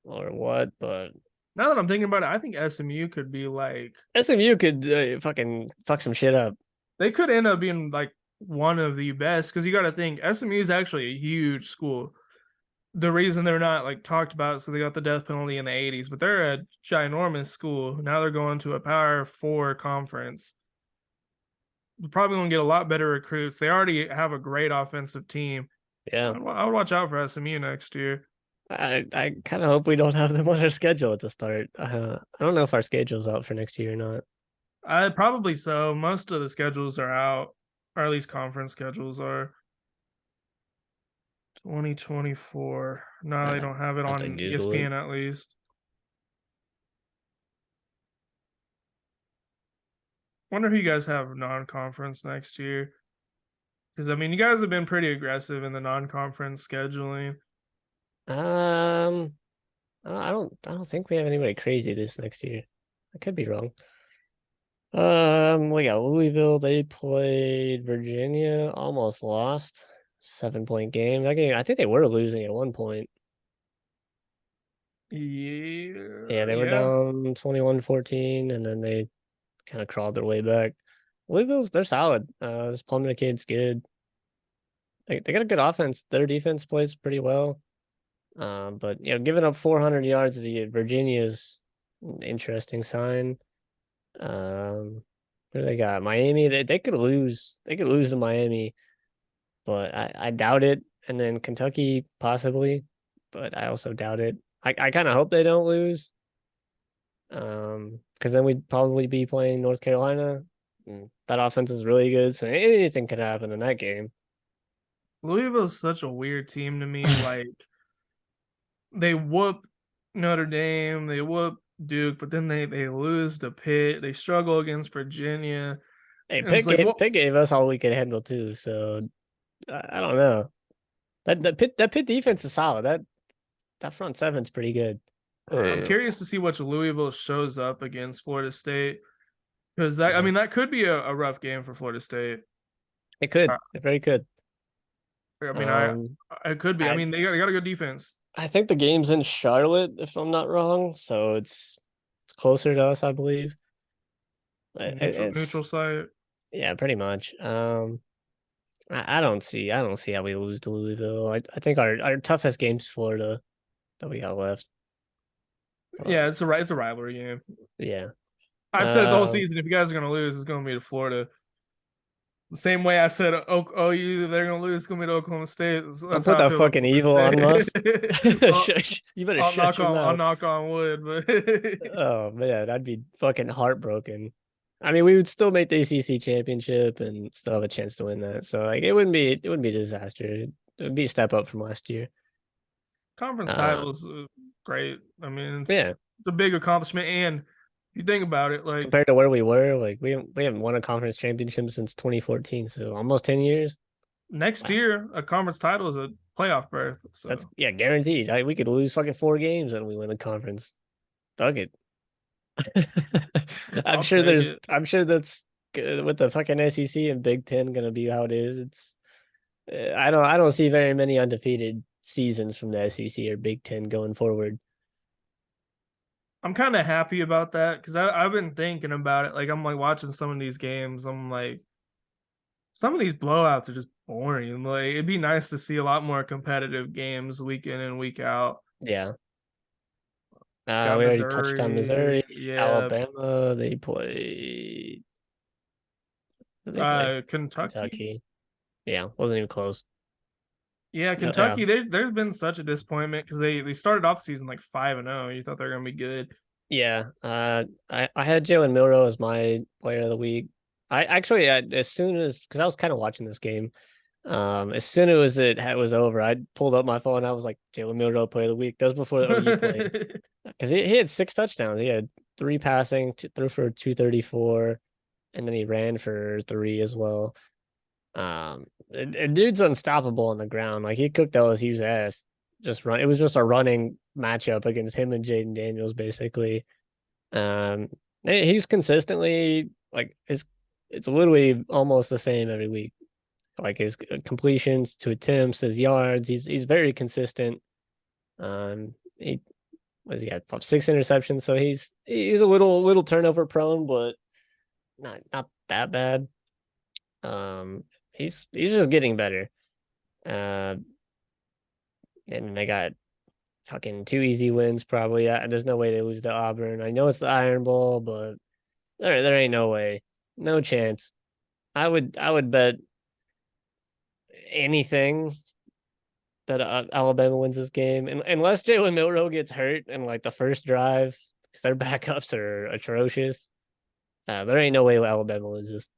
or what, but Now that I'm thinking about it, I think SMU could be like SMU could fucking fuck some shit up. they could end up being like one of the best because you got to think SMU is actually a huge school. The reason they're not like talked about is because they got the death penalty in the 80s, but they're a ginormous school. Now they're going to a Power 4 conference. They're probably going to get a lot better recruits. They already have a great offensive team. Yeah. I would watch out for SMU next year. I kind of hope we don't have them on our schedule at the start. I don't know if our schedule's out for next year or not. Probably so. Most of the schedules are out, or at least conference schedules are. 2024. No, I they don't have it have to on Google it. ESPN at least. Wonder who you guys have non-conference next year. Because I mean, you guys have been pretty aggressive in the non-conference scheduling. Um, I don't think we have anybody crazy this next year. I could be wrong. We got Louisville. They played Virginia, almost lost. 7 point game. That game, I think they were losing at one point. Yeah, Yeah, they were yeah. down 21-14, and then they kind of crawled their way back. They're solid. This Plumlee kid's good. They got a good offense. Their defense plays pretty well. But giving up 400 yards to Virginia's interesting sign. What do they got? Miami. They could lose. They could lose to Miami, but I doubt it. And then Kentucky possibly, but I also doubt it. I kind of hope they don't lose. Because then we'd probably be playing North Carolina. That offense is really good, so anything could happen in that game. Louisville's such a weird team to me. Like they whoop Notre Dame, they whoop Duke, but then they lose to Pitt. They struggle against Virginia. Hey, And it's like, what? Pitt gave us all we could handle too. So I don't know. That Pitt defense is solid. That front seven's pretty good. I'm curious to see what Louisville shows up against Florida State because that I Yeah. mean that could be a rough game for Florida State. It could. Uh, It very could. I mean, Um, I could be. I I mean, they got a good defense. I think the game's in Charlotte, if I'm not wrong. So it's closer to us, I believe. But Neutral it's site. yeah, pretty much. I don't see how we lose to Louisville. I think our toughest game's Florida that we got left. But Yeah, it's a rivalry game. yeah. I've said it the whole season. If you guys are gonna lose, it's gonna be to Florida. The same way I said OU, they're gonna lose, it's gonna be to Oklahoma State. Don't That's how put I that feel about fucking Florida evil on us. State. You better shut your I'll mouth. knock on wood, but Oh man, I'd be fucking heartbroken. I mean, we would still make the ACC championship and still have a chance to win that. So like, it wouldn't be a disaster. It would be a step up from last year. conference Uh, titles great. I mean, yeah, it's a big accomplishment, and if you think about it, like compared to where we were, like we haven't won a conference championship since 2014, so almost 10 years. next Wow, year, a conference title is a playoff berth. that's So yeah, guaranteed. We could lose fucking 4 games and we win the conference. Fuck it. I'll take it. I'm sure that's with the fucking SEC and Big Ten gonna be how it is. It's I don't see very many undefeated seasons from the SEC or Big Ten going forward. I'm kind of happy about that because I've been thinking about it. Like I'm like watching some of these games. I'm like, some of these blowouts are just boring. Like it'd be nice to see a lot more competitive games week in and week out. Yeah. Got We already touched on Missouri, Missouri, yeah, Alabama. They play. Who did they play? Kentucky. Kentucky. Yeah, wasn't even close. Yeah, Yeah, Kentucky. There's been such a disappointment because they started off the season like 5-0. You thought they were gonna be good. yeah. I had Jalen Milroe as my player of the week. I actually as soon as because I was kind of watching this game. As soon as it was over, I pulled up my phone. I was like, Jalen Milroe player of the week. That was before the OU played because he had 6 touchdowns. He had 3 passing, threw for 234, and then he ran for 3 as well. Dude's unstoppable on the ground. Like he cooked LSU's ass. Just run. It was just a running matchup against him and Jaden Daniels, basically. Um, he's consistently like it's literally almost the same every week. Like his completions to attempts, his yards. He's very consistent. He was he got 6 interceptions, so he's a little turnover prone, but not that bad. Um, he's just getting better. Uh, and they got fucking 2 easy wins probably. There's no way they lose to Auburn. I know it's the Iron Bowl, but there ain't no way, no chance. I would bet anything that Alabama wins this game, and unless Jalen Milroe gets hurt in like the first drive, because their backups are atrocious. There ain't no way Alabama loses.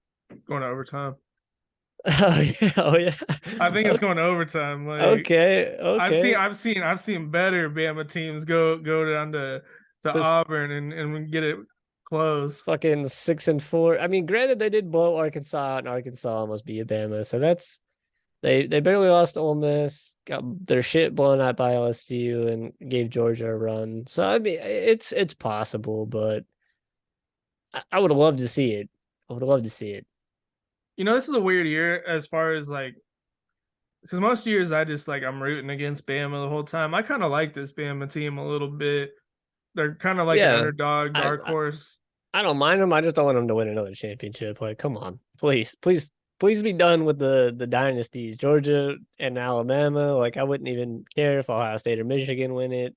Going to overtime. Oh yeah, oh yeah. I think it's going to overtime. Like Okay, okay. I've seen better Bama teams go down to This Auburn and get it close. fucking 6-4. I mean, granted, they did blow Arkansas out, and Arkansas almost beat Alabama, so that's they barely lost to Ole Miss, got their shit blown out by LSU, and gave Georgia a run. So I mean, it's possible, but I would love to see it. I would love to see it. You know, this is a weird year as far as like because most years I just like I'm rooting against Bama the whole time. I kind of like this Bama team a little bit. They're kind of like an Yeah, underdog, I, dark I horse. I don't mind them. I just don't want them to win another championship. Like, come on, please be done with the dynasties, Georgia and Alabama. Like, I wouldn't even care if Ohio State or Michigan win it.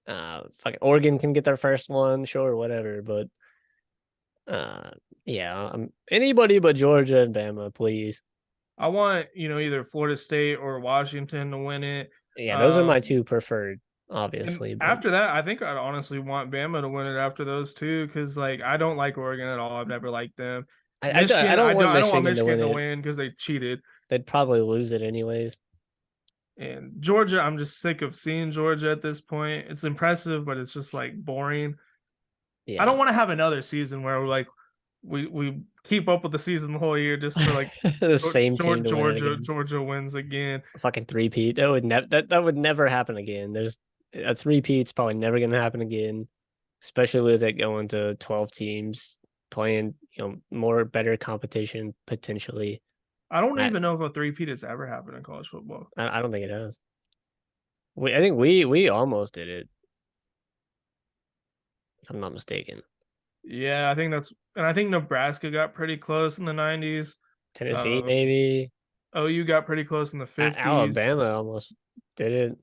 Fucking Oregon can get their first one, sure, whatever. But uh, yeah, anybody but Georgia and Bama, please. I want, either Florida State or Washington to win it. Yeah, those are my Um, two preferred, and obviously. But after that, I think I'd honestly want Bama to win it after those two because like I don't like Oregon at all. I've never liked them. I Michigan, don't want I don't want Michigan to win Michigan to it. win because they cheated. They'd probably lose it anyways. And Georgia, I'm just sick of seeing Georgia at this point. It's impressive, but it's just like boring. I Yeah, don't want to have another season where like we keep up with the season the whole year just for like the same team to win it again. Georgia wins again. A fucking three-peat. That would never happen again. There's a three-peat's probably never gonna happen again, especially with it going to 12 teams playing, more better competition potentially. I don't I even know if a three-peat has ever happened in college football. I don't think it has. I think we almost did it, if I'm not mistaken. Yeah, I think and I think Nebraska got pretty close in the 90s. Tennessee Um, maybe. OU got pretty close in the 50s. Alabama almost did it.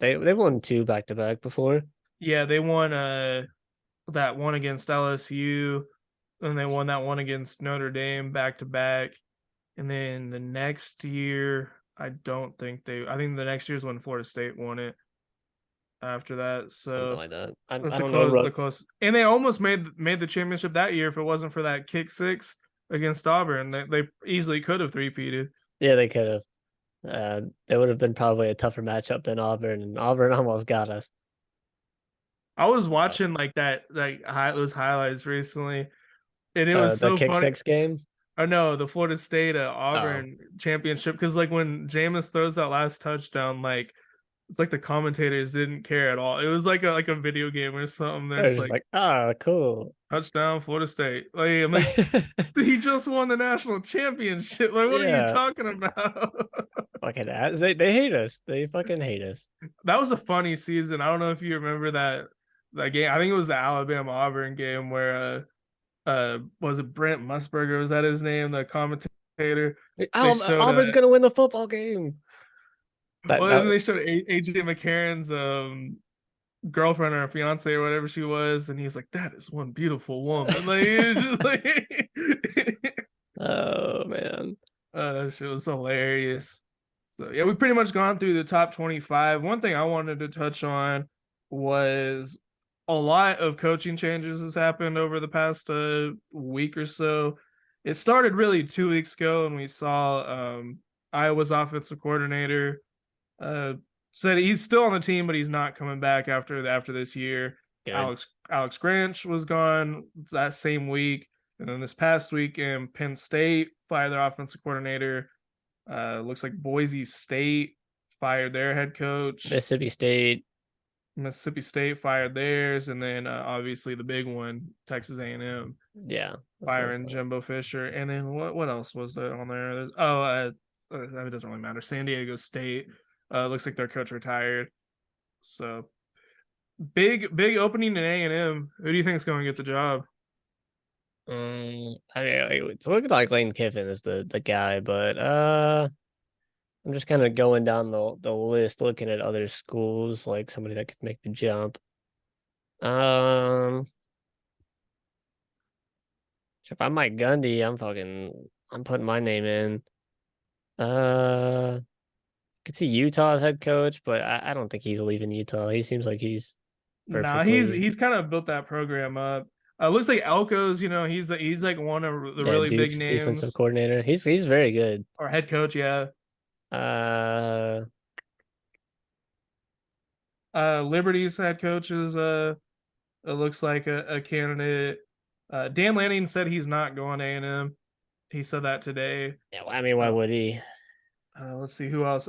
They won two back to back before. Yeah, they won that one against LSU, and they won that one against Notre Dame back to back. And then the next year, I think the next year is when Florida State won it after that. Something So like that. I that's don't know. the close. And they almost made the championship that year if it wasn't for that kick six against Auburn. They easily could have three-peated. Yeah, they could have. They would have been probably a tougher matchup than Auburn, and Auburn almost got us. I was So, watching like those highlights recently, and it was the so kick funny. six game. Oh no, the Florida State Oh, Auburn championship because like when Jameis throws that last touchdown, like it's like the commentators didn't care at all. It was like a video game or something. They're they're just just like like, cool. touchdown Florida State. Like I'm like he just won the national championship. Like what are you Yeah, talking about? fucking ass. They hate us. They fucking hate us. That was a funny season. I don't know if you remember that game. I think it was the Alabama Auburn game where was it Brent Musburger? Was that his name? The commentator. They showed Auburn's gonna win the football game. That well, then that they showed AJ McCarron's girlfriend or fiance or whatever she was, and he's like, "That is one beautiful woman." Like it was just like, Oh man. that shit was hilarious. So yeah, we pretty much gone through the top 25. One thing I wanted to touch on was a lot of coaching changes has happened over the past week or so. It started really 2 weeks ago, and we saw Iowa's offensive coordinator uh, said he's still on the team, but he's not coming back after this year. Good. Alex Granch was gone that same week, and then this past weekend, Penn State fired their offensive coordinator. Looks like Boise State fired their head coach. Mississippi State. Mississippi State fired theirs, and then obviously the big one, Texas A&M Yeah. firing Jimbo Fisher. And then what else was there on there? It doesn't really matter. San Diego State looks like their coach retired. So big opening in A&M. Who do you think is going to get the job? I mean, it's looking like Lane Kiffin is the guy, but I'm just kind of going down the list, looking at other schools, like somebody that could make the jump. Um, so if I'm Mike Gundy, I'm putting my name in. I could see Utah as head coach, but I don't think he's leaving Utah. He seems like he's Nah, perfectly, he's kind of built that program up. Looks like Elko's, he's like one of the yeah, really big Duke's defensive names coordinator. He's very good. or head coach. Yeah. Uh, Liberty's head coach is it looks like a candidate. Dan Lanning said he's not going A&M. He said that today. yeah, I mean, why Uh, would he? let's see who else.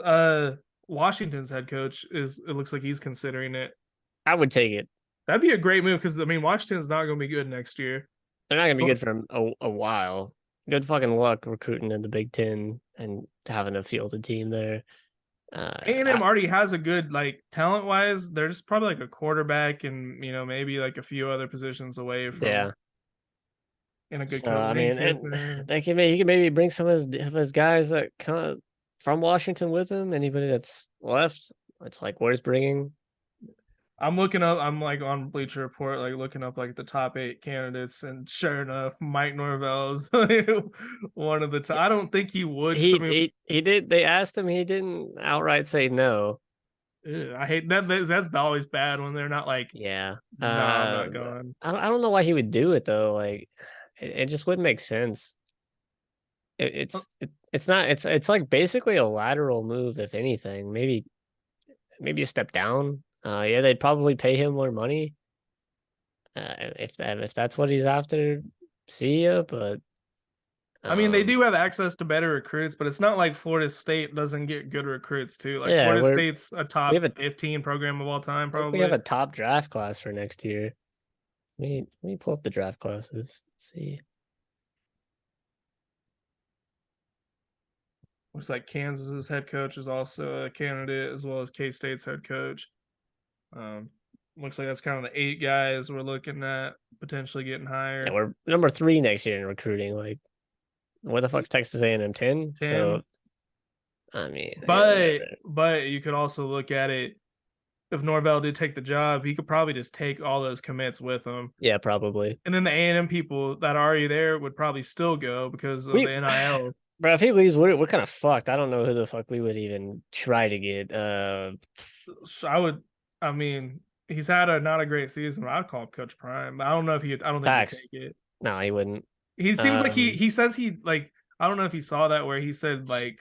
Washington's head coach it looks like he's considering it. I would take it. That'd be a great move because I mean Washington's not going to be good next year. They're not gonna be But good for a while. Good fucking luck recruiting in the Big Ten and having a fielded team there. A&M already has a good like talent wise. They're just probably like a quarterback and maybe like a few other positions away from yeah. in a good So coach. I Lane mean, Kiffin. he can maybe bring some of his guys that kind of from Washington with him. Anybody that's left, it's like worth bringing. I'm looking up. I'm like on Bleacher Report, like looking up like the top 8 candidates, and sure enough, Mike Norvell is one of the top. I don't think he would. I mean, He did. They asked him. He didn't outright say no. I hate that. That's always bad when they're not like, Yeah. no, I'm not going. I don't know why he would do it though. Like, it just wouldn't make sense. It's not. It's like basically a lateral move, if anything. Maybe a step down. Yeah, they'd probably pay him more money. If that's what he's after, see ya. But I mean, they um, do have access to better recruits, but it's not like Florida State doesn't get good recruits too. Like yeah, Florida State's a we top have a 15 program of all time, I think we have probably. a top draft class for next year. Let me pull up the draft classes. See. Looks like Kansas's head coach is also a candidate, as well as K State's head coach. Um, looks like that's kind of the 8 guys we're looking at potentially getting Yeah, hired. we're number 3 next year in recruiting. Like, what the fuck's Texas A&M 10? 10. So I mean, But you could also look at it, if Norvell did take the job, he could probably just take all those commits with him. yeah, probably. And then the A&M people that are already there would probably still go because of We, the NIL. bro, if he leaves, we're kind of fucked. I don't know who the fuck we would even try to get. So I mean, he's had a not a great season. I'd call him Coach Prime. I don't think he'd Pax. take it. No, he wouldn't. He seems like Um, he says he like, I don't know if he saw that where he said like,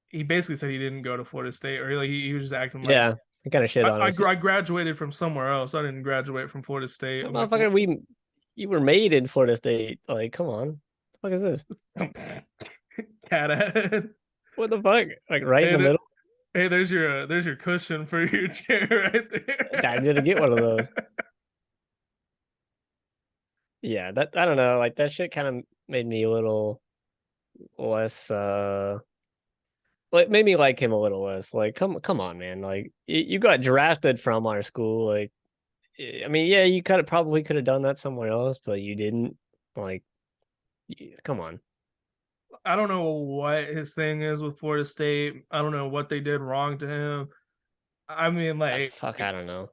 he basically said he didn't go to Florida State, or like he was just acting like, yeah, he kind of shit on us. I graduated from somewhere else. I didn't graduate from Florida State. What I'm like, motherfucker? You were made in Florida State. Like, come on. What the fuck is this? cat. What the fuck? Like right in Hey, the middle. hey, there's your cushion for your chair right I need to get one of those. there. Yeah, that I don't know. Like that shit kind of made me a little less. Like made me like him a little less. Like, come on, man. Like you got drafted from our school. Like, I mean, yeah, you probably could have done that somewhere else, but you didn't. Like, come on. I don't know what his thing is with Florida State. I don't know what they did wrong to him. I mean, like, Fuck, I don't know.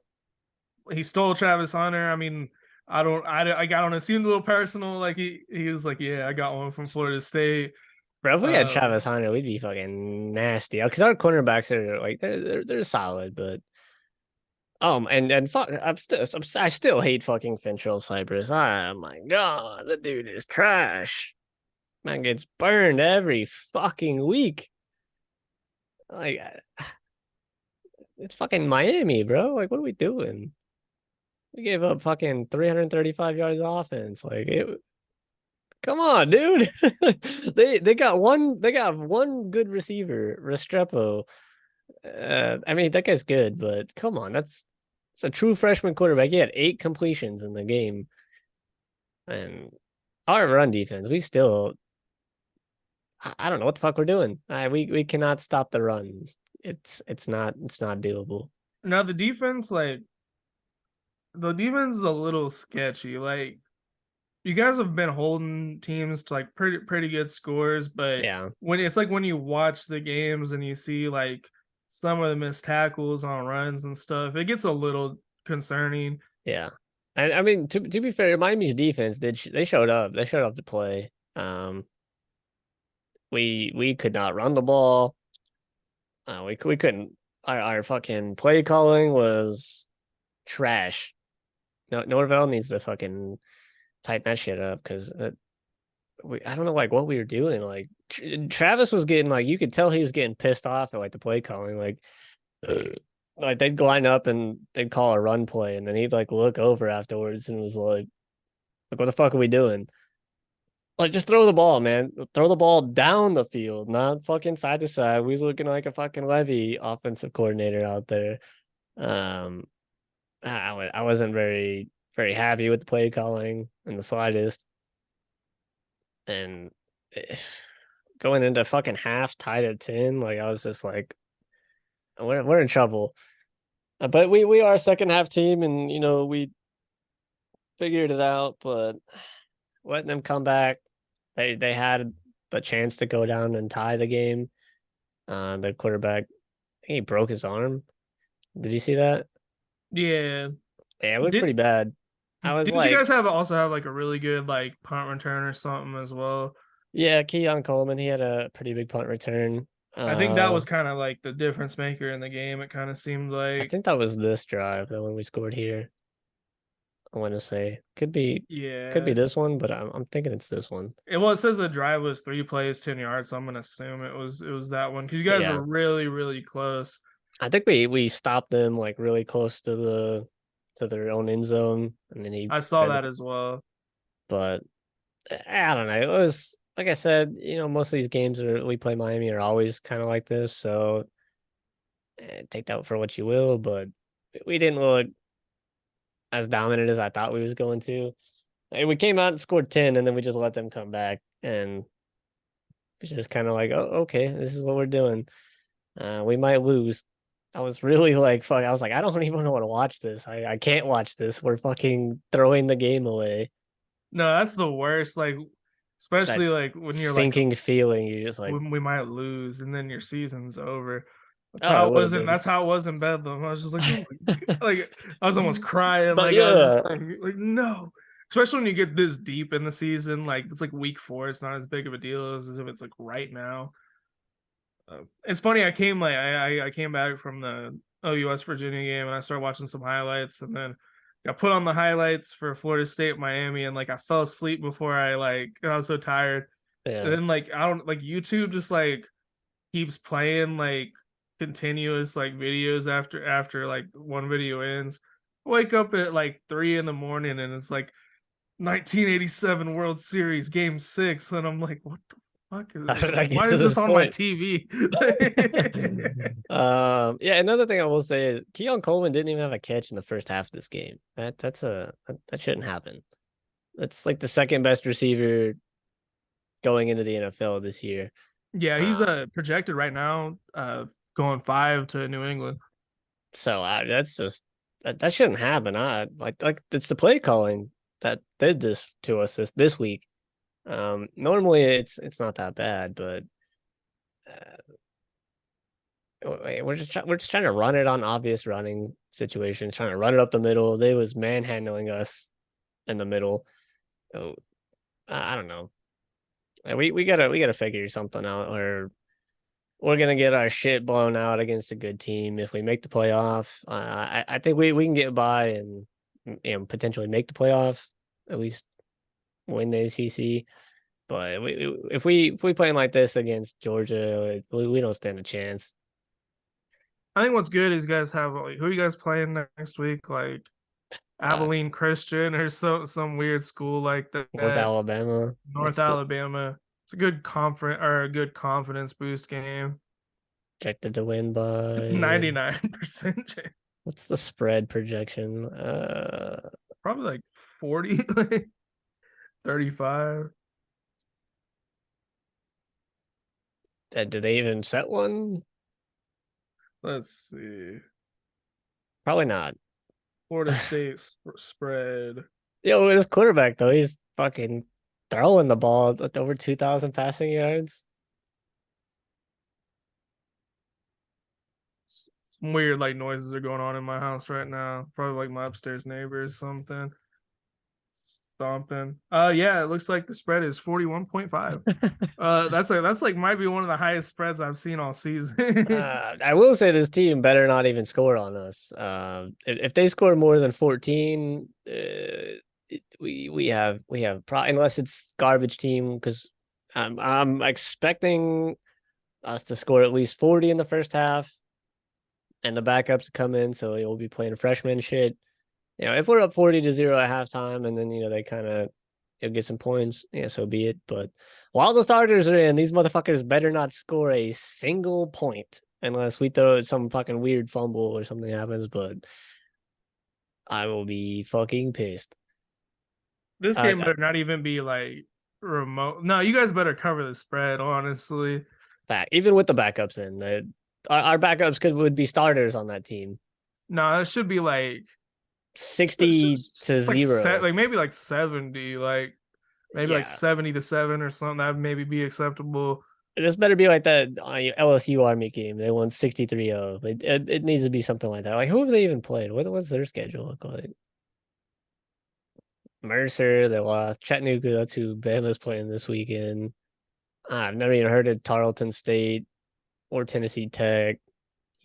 he stole Travis Hunter. I mean, I don't know. It seemed a little personal. Like he was like, yeah, I got one from Florida State. Bro, if we had Um, Travis Hunter, we'd be fucking nasty. Because our cornerbacks are like they're solid, but and fuck, I still hate fucking Finchel Cypress. Oh my god, the dude is trash. Man gets burned every fucking week. Like, it's fucking Miami, bro. Like, what are we doing? We gave up fucking 335 yards of offense. Like, come on, dude. They got one good receiver, Restrepo. I mean, that guy's good, but come on, it's a true freshman quarterback. He had 8 completions in the game, and our run defense, we still, I don't know what the fuck we're doing. We cannot stop the run. It's not doable. Now the defense is a little sketchy. Like you guys have been holding teams to like pretty good scores, but Yeah, when you watch the games and you see like some of the missed tackles on runs and stuff, it gets a little concerning. yeah. And I mean, to be fair, Miami's defense they showed up. They showed up to play. We could not run the ball. We couldn't. Our fucking play calling was trash. No, Norvell needs to fucking tighten that shit up because I don't know like what we were doing. Like Travis was getting like you could tell he was getting pissed off at like the play calling. Like they'd line up and they'd call a run play, and then he'd like look over afterwards and was like what the fuck are we doing? Like just throw the ball, man. Throw the ball down the field, not fucking side to side. We was looking like a fucking Levy offensive coordinator out there. Um, I wasn't very happy with the play calling in the slightest. And going into fucking half tied at 10, like I was just like, we're in trouble. But we are a second half team, and we figured it out. But letting them come back, they had the chance to go down and tie the game. The quarterback, I think he broke his arm. Did you see that? Yeah. Yeah, it was Did pretty bad. I was didn't you like, guys have like a really good like punt return or something as well? yeah, Keon Coleman, he had a pretty big punt return. I think that was kind of like the difference maker in the game. It kind of seemed I like, think that was this drive, the one we scored here. I want to say could be yeah. this one, but I'm thinking it's this one. It says the drive was 3 plays, 10 yards, so I'm gonna assume it was that one because you guys were Yeah, really really close. I think we stopped them like really close to their own end zone, and then he I saw read the. that as well. But I don't know. It was like I said, most of these games we play Miami are always kind of like this. So take that for what you will. But we didn't look as dominant as I thought we was going to. And we came out and scored 10, and then we just let them come back, and it's just kind of like, oh, okay, this is what we're doing. We might lose. I was really like, fuck. I was like, I don't even want to watch this. I can't watch this. We're fucking throwing the game away. No, that's the worst. Like, That especially like when you're like, sinking feeling. You're just like, we might lose, and then your season's over. That's oh, how it it would have wasn't. been. That's how it was in Bedlam. I was just like, oh my God. Like I was almost crying. But Like I was yeah, just like no. Especially when you get this deep in the season, like it's like week 4. It's not as big of a deal as if it's like right now. It's funny. I came back from the OUS Virginia game and I started watching some highlights and then got put on the highlights for Florida State Miami and like I fell asleep before I was so tired. And yeah. then like I don't like YouTube just like keeps playing like continuous like videos after like one video ends. Wake up at like 3 in the morning and it's like 1987 World Series Game 6, and I'm like, what the fuck is How this? did I get Why to is this this on my point? TV? Yeah, another thing I will say is Keon Coleman didn't even have a catch in the first half of this game. That shouldn't happen. That's like the second best receiver going into the NFL this year. Yeah, he's Um, projected right now, going 5 to New England. so that's just that shouldn't happen. I like it's the play calling that did this to us this week. Normally it's not that bad, but we're just trying to run it on obvious running situations, trying to run it up the middle. They was manhandling us in the middle. So I don't know. We gotta figure something out, or we're gonna get our shit blown out against a good team if we make the playoff. I think we can get by and potentially make the playoff, at least win the ACC. But if we playing like this against Georgia, we don't stand a chance. I think what's good is you guys have like, who are you guys playing next week? Like Uh, Abilene Christian or some weird school like North that. Alabama, North Alabama. It's a good conference or a good confidence boost game. projected to win by 99% chance. what's the spread projection? Probably like 40, 35. Do they even set one? Let's see. Probably not. Florida State spread. Yo, this quarterback though, he's fucking throwing the ball at over 2,000 passing yards. Some weird like noises are going on in my house right now. Probably like my upstairs neighbors, something stomping. Yeah, it looks like the spread is 41.5. That's like might be one of the highest spreads I've seen all season. I will say this team better not even score on us. If they score more than 14, we have unless it's garbage team because I'm expecting us to score at least 40 in the first half and the backups to come in, so you'll be playing freshman shit. If we're up 40-0 at halftime and then they kind of get some points, yeah, so be it. But while the starters are in, these motherfuckers better not score a single point unless we throw some fucking weird fumble or something happens. But I will be fucking pissed. This Uh, game better not even be like remote. No, you guys better cover the spread, honestly. back even with the backups in, our backups would be starters on that team. No, it should be like 60-0. like maybe like 70, like maybe like Yeah, 70-7 or something. That maybe be acceptable. This better be like that LSU Army game. They won 63-0. It needs to be something like that. Like, who have they even played? What's their schedule look like? Mercer, they lost. Chattanooga, that's who Bama's playing this weekend. I've never even heard of Tarleton State or Tennessee Tech,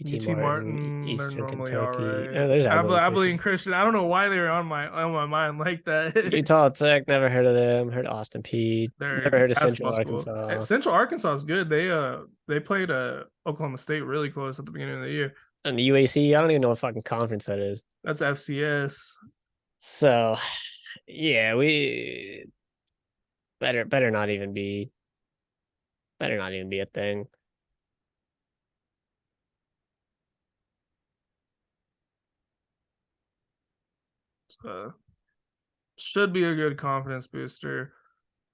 UT UT Martin, Martin, they're Eastern normally all Kentucky. right. Oh, there's Abilene Abilene Christian. Christian. I don't know why they were on my mind like that. Utah Tech, never heard of them. Heard of Austin Peay. Their Never heard of Central basketball school. Arkansas. Central Arkansas is good. They played Oklahoma State really close at the beginning of the year. And the UAC, I don't even know what fucking conference that is. That's FCS. So, yeah, we better not even be a thing. Should be a good confidence booster.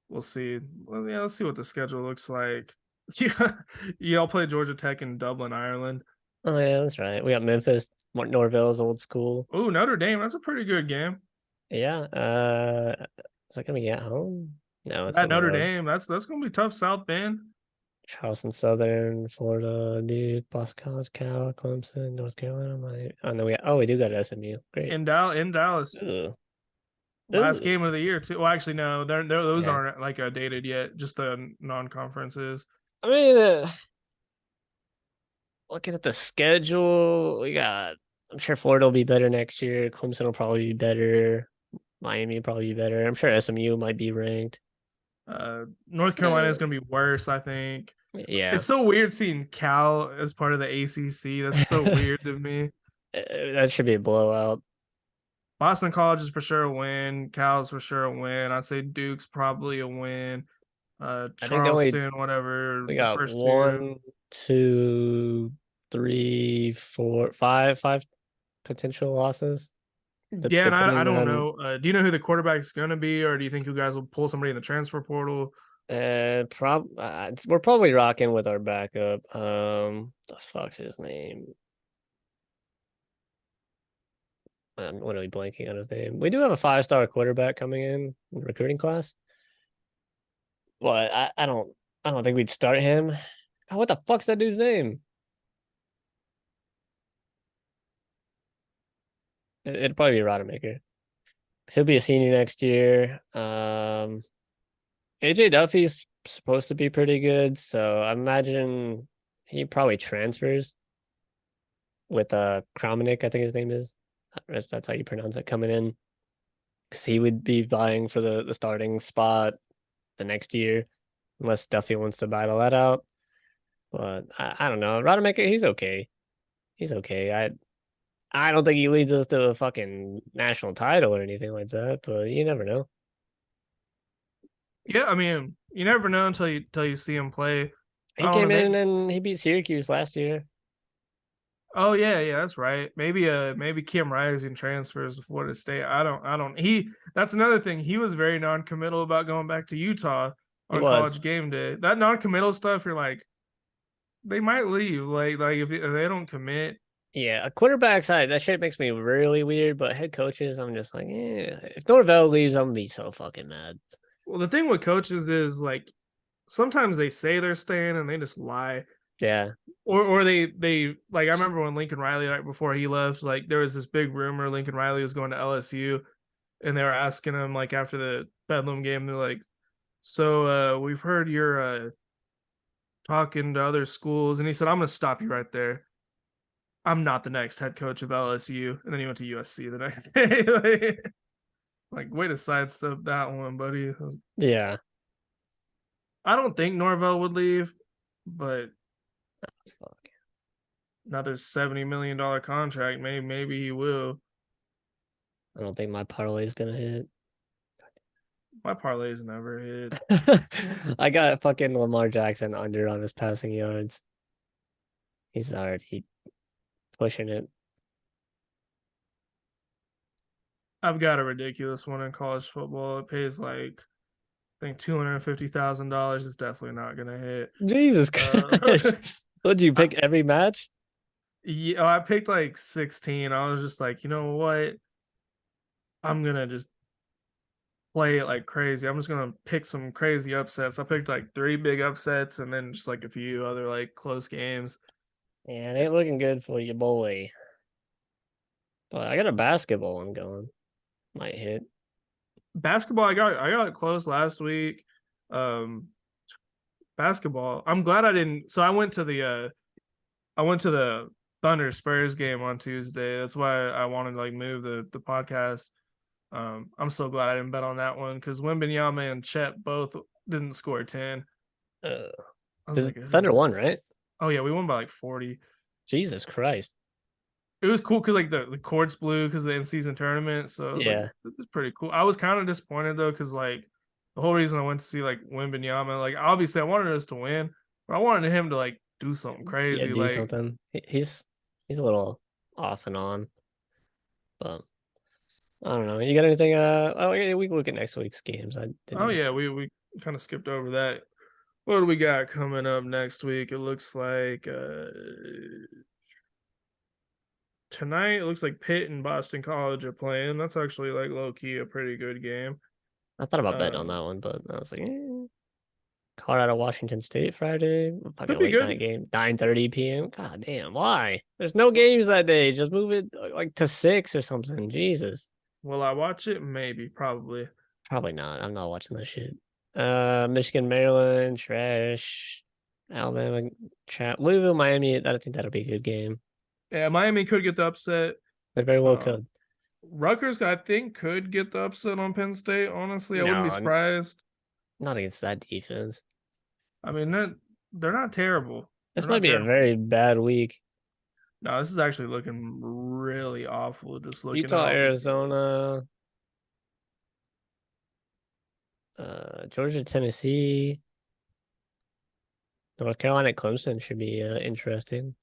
We'll see. Well, yeah, let's see what the schedule looks like. Yeah, y'all play Georgia Tech in Dublin, Ireland. Oh yeah, that's right. We got Memphis, Norvell's old school. Oh, Notre Dame. That's a pretty good game. Yeah. Is that gonna be at home? No, it's At on the Notre road. Dame, that's gonna be tough. South Bend Charleston Southern, Florida, Duke, Boston College, Cal, Clemson, North Carolina. Oh no, we do got SMU. Great. in Dallas. Ugh. Last Ugh. game of the year too. Well, actually, no, those Yeah. aren't like dated yet. Just the non-conferences. I mean, looking at the schedule, we got. I'm sure Florida will be better next year. Clemson will probably be better. Miami will probably be better. I'm sure SMU might be ranked. North Carolina is So, gonna be worse. I think yeah. it's so weird seeing Cal as part of the ACC. That's so weird to me. That should be a blowout. Boston College is for sure a win. Cal's for sure a win. I'd say Duke's probably a win. I think the only Charleston, whatever, we the got first two. one, two, three, four, five potential losses. Yeah, and I Depending don't on know. Do you know who the quarterback is going to be, or do you think you guys will pull somebody in the transfer portal? we're probably rocking with our backup. The fuck's his name? I'm literally blanking on his name. We do have a 5-star quarterback coming in the recruiting class, but I don't think we'd start him. God, what the fuck's that dude's name? It'd probably be Rodemaker. He'll be a senior next year. AJ Duffy's supposed to be pretty good, so I imagine he probably transfers with Kramnik, I think his name is. If that's how you pronounce it, coming in. Because he would be vying for the starting spot the next year, unless Duffy wants to battle that out. But I don't know. Rodemaker, he's okay. He's okay. I don't think he leads us to a fucking national title or anything like that, but you never know. Yeah, I mean, you never know until you see him play. He I don't came know. in Maybe. and he beat Syracuse last year. Oh yeah, that's right. Maybe Kim Rising transfers to Florida State. I don't. He That's another thing. He was very non-committal about going back to Utah He on was. College Game Day. That non-committal stuff, you're like, they might leave. Like if they don't commit. Yeah, a quarterback side, that shit makes me really weird, but head coaches, I'm just like, if Norvell leaves, I'm gonna be so fucking mad. Well, the thing with coaches is like sometimes they say they're staying and they just lie. Yeah. Or they like I remember when Lincoln Riley, right before he left, like there was this big rumor Lincoln Riley was going to LSU, and they were asking him like after the Bedlam game, they're like, so we've heard you're talking to other schools, and he said, I'm gonna stop you right there. I'm not the next head coach of LSU. And then he went to USC the next day. Like, way to sidestep that one, buddy. Yeah. I don't think Norvell would leave, but Fuck. another $70 million contract, maybe he will. I don't think my parlay is gonna hit. My parlays never hit. I got fucking Lamar Jackson under on his passing yards. He's already pushing it. I've got a ridiculous one in college football. It pays like I think $250,000. It's definitely not gonna hit. Jesus Uh, Christ. Would you pick every match? yeah, I picked like 16. I was just like, you know what? I'm gonna just play it like crazy. I'm just gonna pick some crazy upsets. I picked like 3 big upsets and then just like a few other like close games. Yeah, it ain't looking good for you, boy. But I got a basketball one going. Might hit. Basketball, I got it close last week. Um, basketball. I'm glad I didn't. So I went to the Thunder Spurs game on Tuesday. That's why I wanted to like move the podcast. I'm so glad I didn't bet on that one because Wembenyama and Chet both didn't score 10. Uh, I was the like, Thunder ugh. won, right? Oh yeah, we won by like 40. Jesus Christ. It was cool because like the courts blew because of the in season tournament. So it was like Yeah. it's pretty cool. I was kind of disappointed though because like the whole reason I went to see like Wembenyama, like obviously I wanted us to win, but I wanted him to like do something Yeah, crazy. do Like something. He's a little off and on, but I don't know. You got anything? Oh, yeah, we can look at next week's games. I didn't oh even. yeah, we kind of skipped over that. What do we got coming up next week? It looks like tonight. It looks like Pitt and Boston College are playing. That's actually like low key a pretty good game. I thought about betting on that Um, one, but I was like, Colorado, Washington State Friday, could fucking be late good. night game, 9:30 p.m. God damn, why? There's no games that day. Just move it like to 6 or something. Jesus. Will I watch it? Maybe, probably. Probably not. I'm not watching that shit. Michigan, Maryland, trash. Alabama, trap. Louisville, Miami. I think that'll be a good game. Yeah, Miami could get the upset. They very well Um, could. Rutgers, I think, could get the upset on Penn State. Honestly, I wouldn't be No, surprised. not against that defense. I mean, they're not terrible. They're This might not be a terrible. very bad week. No, this is actually looking really awful. Just looking at Utah, all these games. Arizona, Georgia, Tennessee, North Carolina, Clemson should be interesting.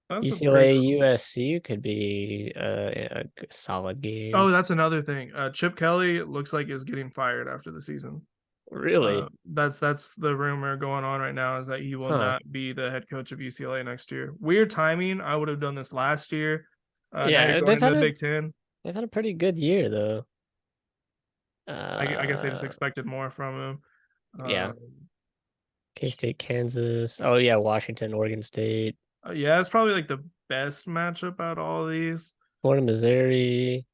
That's a pretty UCLA, good. USC could be a solid Oh, game. that's another thing. Chip Kelly looks like is getting fired after the season. Really? That's the rumor going on right now is that he will Huh. not be the head coach of UCLA next year. Weird timing. I would have done this last year. Now you're Yeah, going into the Big Ten. they've had a pretty good year though. I guess they just Uh, expected more from him. yeah. Um, K-State, Kansas. Oh yeah, Washington, Oregon State, yeah, it's probably like the best matchup out of all of these. Florida, Missouri.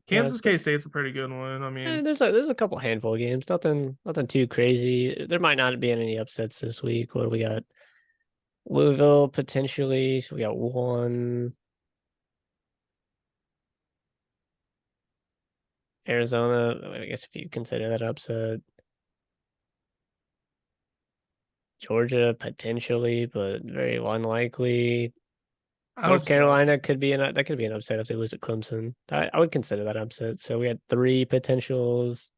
Yeah, Kansas K State's a pretty good one. I mean, there's a couple handful of games. Nothing too crazy. There might not be any upsets this week. What do we got? Louisville potentially. So we got one. Arizona. I guess if you consider that upset. Georgia potentially, but very unlikely. I North hope so. Carolina could be that could be an upset if they lose at Clemson. I would consider that upset. So we had three potentials.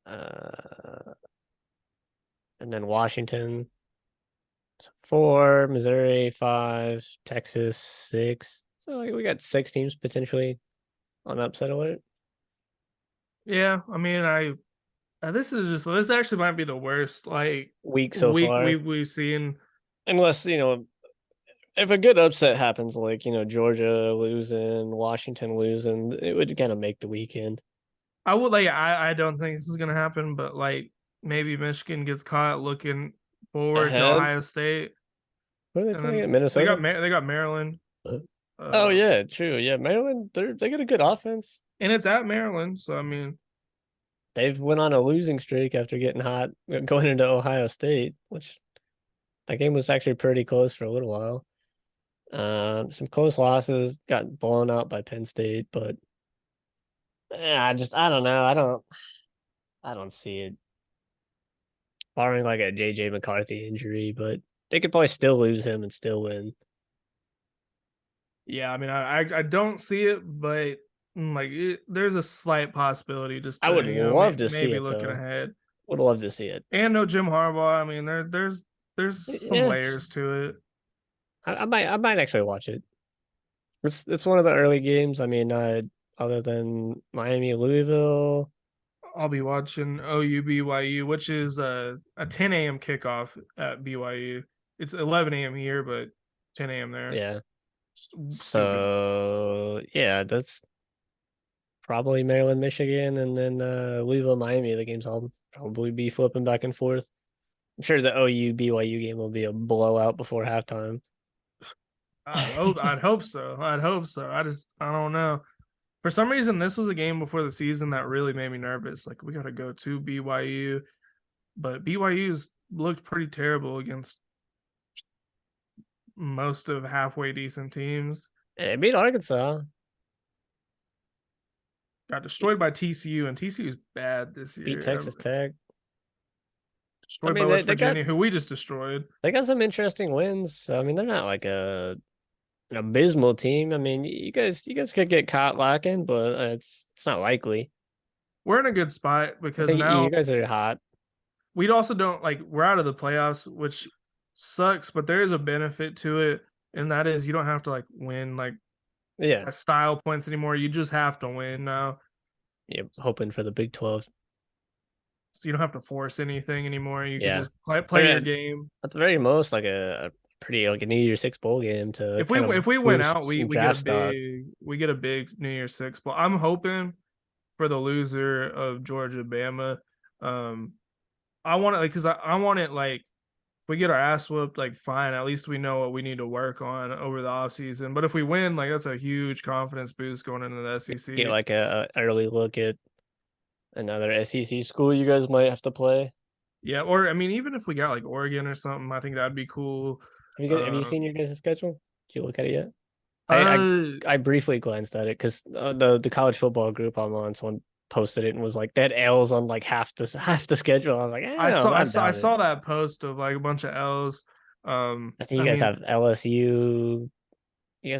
Uh, and then Washington, so four, Missouri, five, Texas, six. So like, we got 6 teams potentially on upset alert. Yeah, I mean, this actually might be the worst like Week so week far. we've seen. Unless, if a good upset happens, like, Georgia losing, Washington losing, it would kind of make the weekend. I would like I don't think this is gonna happen, but like maybe Michigan gets caught looking forward to Ahead. Ohio State, Who are they and playing at then Minnesota? They got Maryland, Oh uh, yeah, true. Yeah, Maryland, they got a good offense. and it's at Maryland, so I mean, They've went on a losing streak after getting hot going into Ohio State, which that game was actually pretty close for a little while. Some close losses, got blown out by Penn State, but I don't know. I don't see it. Barring like a JJ McCarthy injury, but they could probably still lose him and still win. yeah, I mean, I don't see it, but there's a slight possibility, just I would love to see maybe it looking though. ahead, Would love to see it. and no Jim Harbaugh. I mean, there's some Yeah, layers to it. I might actually watch it. It's one of the early games. I mean, other than Miami, Louisville. I'll be watching OU BYU, which is a 10 a.m. kickoff at BYU. It's 11 a.m. here, but 10 a.m. there. Yeah. Stupid. So yeah, that's probably Maryland, Michigan, and then Louisville, Miami. The games I'll probably be flipping back and forth. I'm sure the OU BYU game will be a blowout before halftime. I'd hope so. I'd hope so. I don't know. For some reason, this was a game before the season that really made me nervous. Like we got to go to BYU, but BYU's looked pretty terrible against most of halfway decent teams. It beat Arkansas. Got destroyed by TCU, and TCU is bad this Beat year. Texas Tech. I Destroyed by mean, West Virginia, who we just destroyed. they got some interesting wins. I mean, they're not like an abysmal team. I mean, you guys could get caught lacking, but it's not likely. We're in a good spot I because think now you guys are hot. we also don't like we're out of the playoffs, which sucks, but there is a benefit to it, and that is you don't have to like win like Yeah, style points anymore. You just have to win now. yeah. Hoping for the Big 12. So you don't have to force anything anymore. You can Yeah, just play your game. that's very most like a pretty like a New Year's Six bowl game to If we kind of if we win boost out, some we get a draft stock. big New Year's Six. But I'm hoping for the loser of Georgia Bama. Um, I want it like because I want it like if we get our ass whooped, like fine, at least we know what we need to work on over the offseason. But if we win, like that's a huge confidence boost going into the Get SEC. like a early look at another SEC school you guys might have to play. Yeah, or I mean, even if we got like Oregon or something, I think that'd be cool. Have you seen your guys' schedule? Did you look at it yet? I Uh, I briefly glanced at it because the college football group I'm on, someone posted it and was like, "That L's on like half the schedule." I was like, no, I I doubt it. saw that post of like a bunch of L's. I think I you guys mean, have LSU.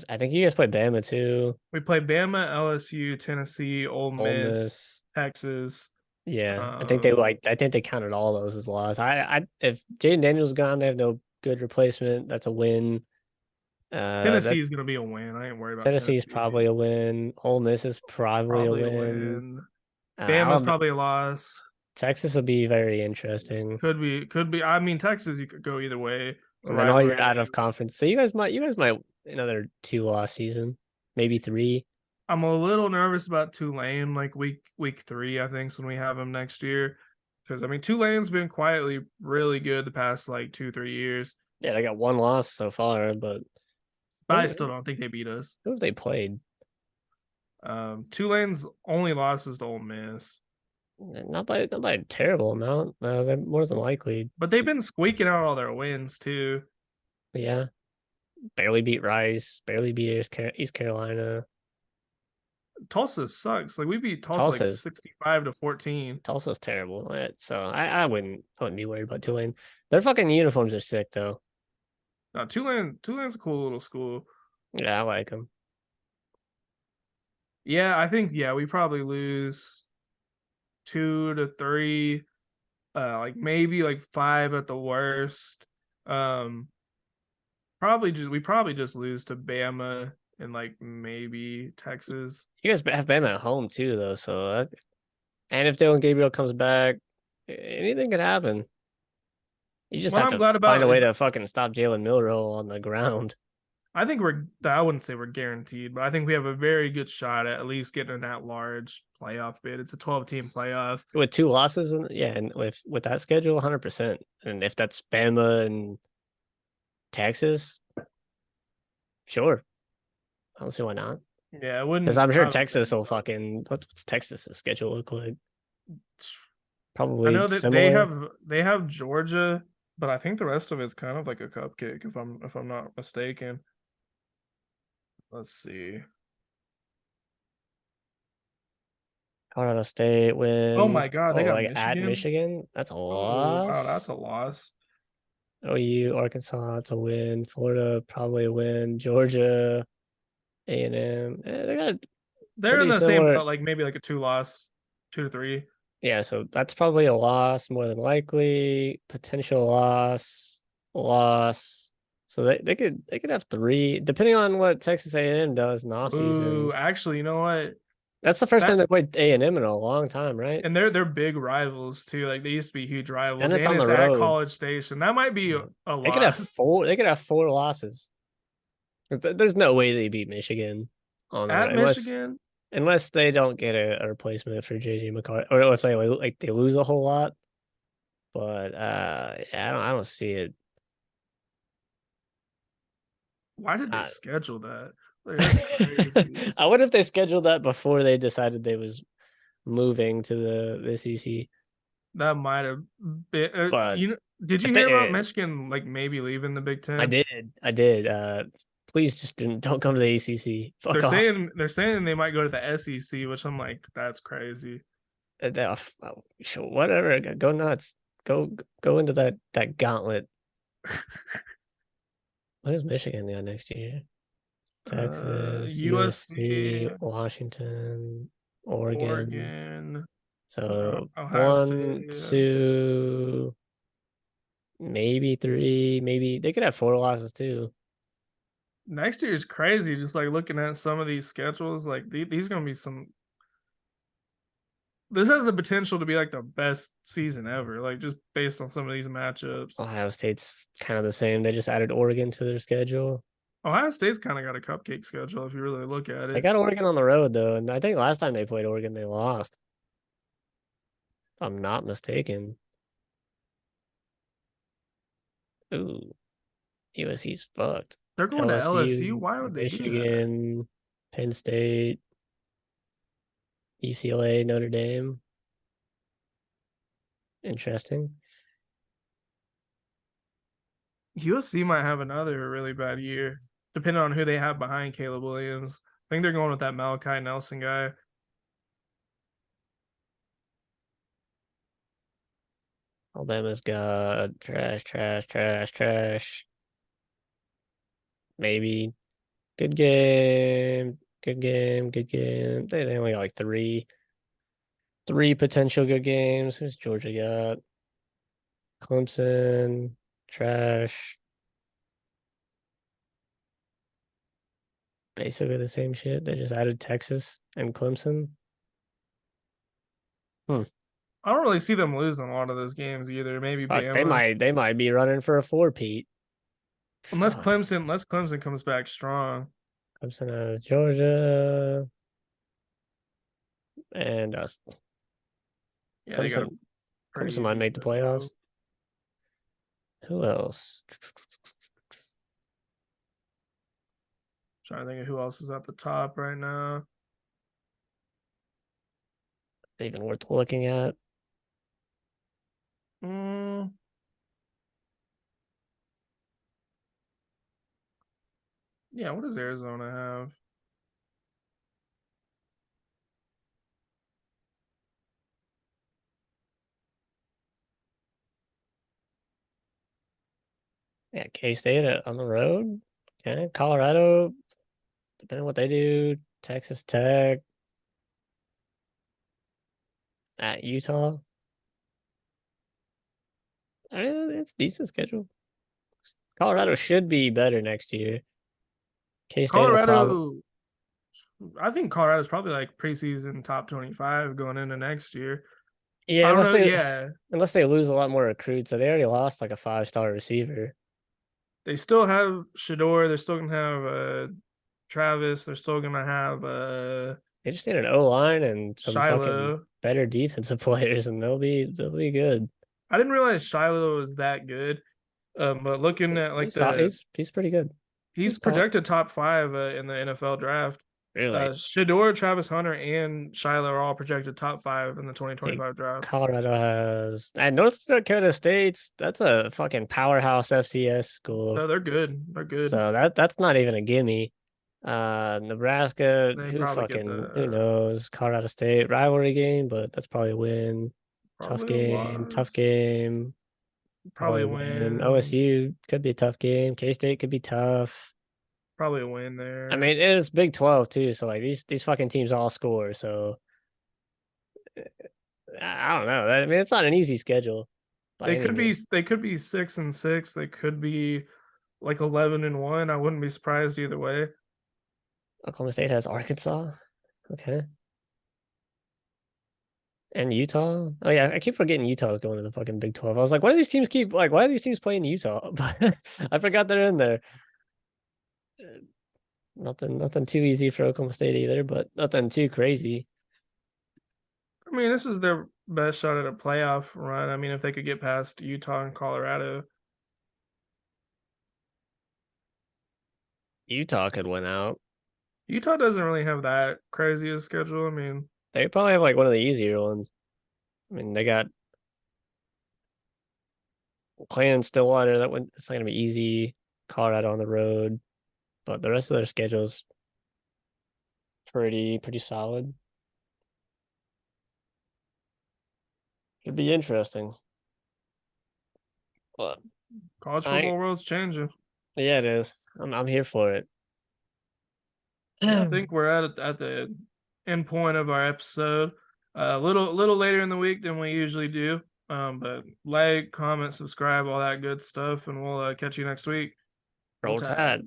I think you guys play Bama too. we play Bama, LSU, Tennessee, Ole Ole Miss, Miss. Texas. Yeah, Um, I think they counted all those as loss. If Jaden Daniels gone, they have no good replacement. That's a win. That Tennessee is gonna be a win. I ain't worried about Tennessee's Tennessee. probably a win. Ole Miss is probably a Probably a win. win. Bama's probably a loss. Texas will be very interesting. Could be. I mean, Texas, you could go either way. It's a And then all rivalry your out of game. conference. So you guys might another 2 loss season, maybe three. I'm a little nervous about Tulane, like week 3, I think, is when we have them next year. Because I mean, Tulane's been quietly really good the past like 2 3 years, Yeah, they got 1 loss so far, but but I who, still don't think they beat us. who have they played? Tulane's only losses to Ole Miss, Not by a terrible amount. They're more than likely. but they've been squeaking out all their wins too. But yeah, barely beat Rice, barely beat East Carolina. Tulsa sucks. Like we beat Tulsa like Tulsa's 65-14. Tulsa's terrible. So I wouldn't be worried about Tulane. Their fucking uniforms are sick though. Now Tulane's a cool little school. Yeah, I like them. Yeah, I think we probably lose 2 to 3, like maybe like 5 at the worst. Um, we probably just lose to Bama and like maybe Texas. You guys have Bama at home too, though. And if Dylan Gabriel comes back, anything could happen. You just What have I'm to glad find a about way is to fucking stop Jalen Milrow on the ground. I think I wouldn't say we're guaranteed, but I think we have a very good shot at least getting an at-large playoff bid. It's a 12-team playoff. With 2 losses, and with that schedule, 100%. And if that's Bama and Texas, sure. I don't see why not. Yeah, I Because wouldn't. I'm sure Texas will fucking. What's Texas's schedule look like? I Probably know that similar. they have Georgia, but I think the rest of it's kind of like a cupcake if I'm not mistaken. Let's see. Colorado State Oh win. my God, they Oh, got like at Michigan. Michigan. That's a Oh wow, that's loss. a loss. OU, Arkansas, that's a win. Florida, probably a win. Georgia, A&M. They got They're in pretty the same similar. boat, like maybe like a 2 loss, 2 to 3. Yeah, so that's probably a loss more than likely. Potential loss, loss. So they could have three, depending on what Texas A&M does in the Ooh, offseason. actually, you know what? That's the first time That they played A&M in a long time, right? and they're big rivals too. Like they used to be huge And rivals, it's and on the it's at road. College Station. That might be Yeah. a They could have loss. four. They could have 4 losses. There's no way they beat Michigan on the road At unless Michigan. unless they don't get a replacement for JJ McCarthy, or let's say like they lose a whole lot. But yeah, I don't see it. Why did they I, schedule that? Like, that's crazy. I wonder if they scheduled that before they decided they was moving to the SEC. That might have been. But Did you if hear about they, Michigan like maybe leaving the Big I Ten? did, I did. Please just don't come to the ACC. They're Fuck off. saying they might go to the SEC, which I'm like, that's crazy. Sure, whatever. Go nuts. Go into that gauntlet. What is Michigan got next year? Texas, USC, USC, Washington, Oregon. Oregon, So Ohio one, State. two, maybe three, maybe they could have four losses too. Next year is crazy. Just like looking at some of these schedules, like these gonna be some. This has the potential to be like the best season ever. Like just based on some of these matchups. Ohio State's kind of the same. They just added Oregon to their schedule. Ohio State's kind of got a cupcake schedule if you really look at They it. got Oregon on the road though, and I think last time they played Oregon, they lost. If I'm not mistaken. Ooh, USC's fucked. They're going to LSU. LSU, Why would they do that? Michigan, Penn State, UCLA, Notre Dame. Interesting. USC might have another really bad year, depending on who they have behind Caleb Williams. I think they're going with that Malachi Nelson guy. Alabama's got trash, trash, trash, trash. Maybe good game, good game, good game. They only got like three potential good games. Who's Georgia got? Clemson, trash. Basically the same shit. They just added Texas and Clemson. Hmm. I don't really see them losing a lot of those games either. Maybe Fuck, Bama, they might be running for a four-peat. Fuck. Unless Clemson comes back strong. Clemson has Georgia and us. Yeah, they got a Clemson pretty might easy make the schedule. playoffs. Who else? Trying to think of who else is at the top right now. It's even worth looking at. Mm, yeah, what does Arizona have? Yeah, K-State on the road. Okay, Colorado, depending on what they do. Texas Tech at Utah. I mean, it's decent schedule. Colorado should be better next year. K-State will probably. Colorado, I think Colorado's probably like preseason top 25 going into next year. Yeah, I don't know. Yeah, unless they lose a lot more recruits. So they already lost like a five-star receiver. they still have Shador. They're still gonna have Travis. They're still gonna have They just need an O line and some fucking Shiloh. better defensive players, and they'll be good. I didn't realize Shiloh was that good. But looking at like He's pretty good. he's He's called projected top five in the NFL draft. really. Shador, Travis Hunter, and Shiloh are all projected top five in the See, 2025 draft. Colorado has and North Dakota State's that's a fucking powerhouse FCS school. No, they're good. They're good. So that's not even a gimme. Nebraska, They probably get who the knows? Colorado State rivalry game, but that's probably a win. probably a Tough loss. game. Probably Probably a win. win. OSU could be a tough game. K-State could be tough. Probably a win I there. mean, it is Big 12 too, so like these fucking teams all score. So I don't know. I mean, it's not an easy schedule by any means. They could be 6-6. They could be like 11-1. I wouldn't be surprised either way. Oklahoma State has Arkansas. Okay. And Utah. Oh yeah, I keep forgetting Utah's going to the fucking Big 12. I was like, why do these teams keep why do these teams playing Utah? But I forgot they're in there. Nothing too easy for Oklahoma State either, but nothing too crazy. I mean, this is their best shot at a playoff run. I mean, if they could get past Utah and Colorado. Utah could win out. Utah doesn't really have that crazy a schedule. I mean, They probably have like one of the easier ones. I mean, they got playing Stillwater. That one it's not gonna be easy. Colorado on the road, but the rest of their schedule's pretty solid. It'd be interesting. But college I football world's changing. yeah, it is. I'm here for it. Yeah, I think we're at the end point of our episode. A little later in the week than we usually do. But like, comment, subscribe, all that good stuff, and we'll catch you next week. Roll Roll Tide. Tide.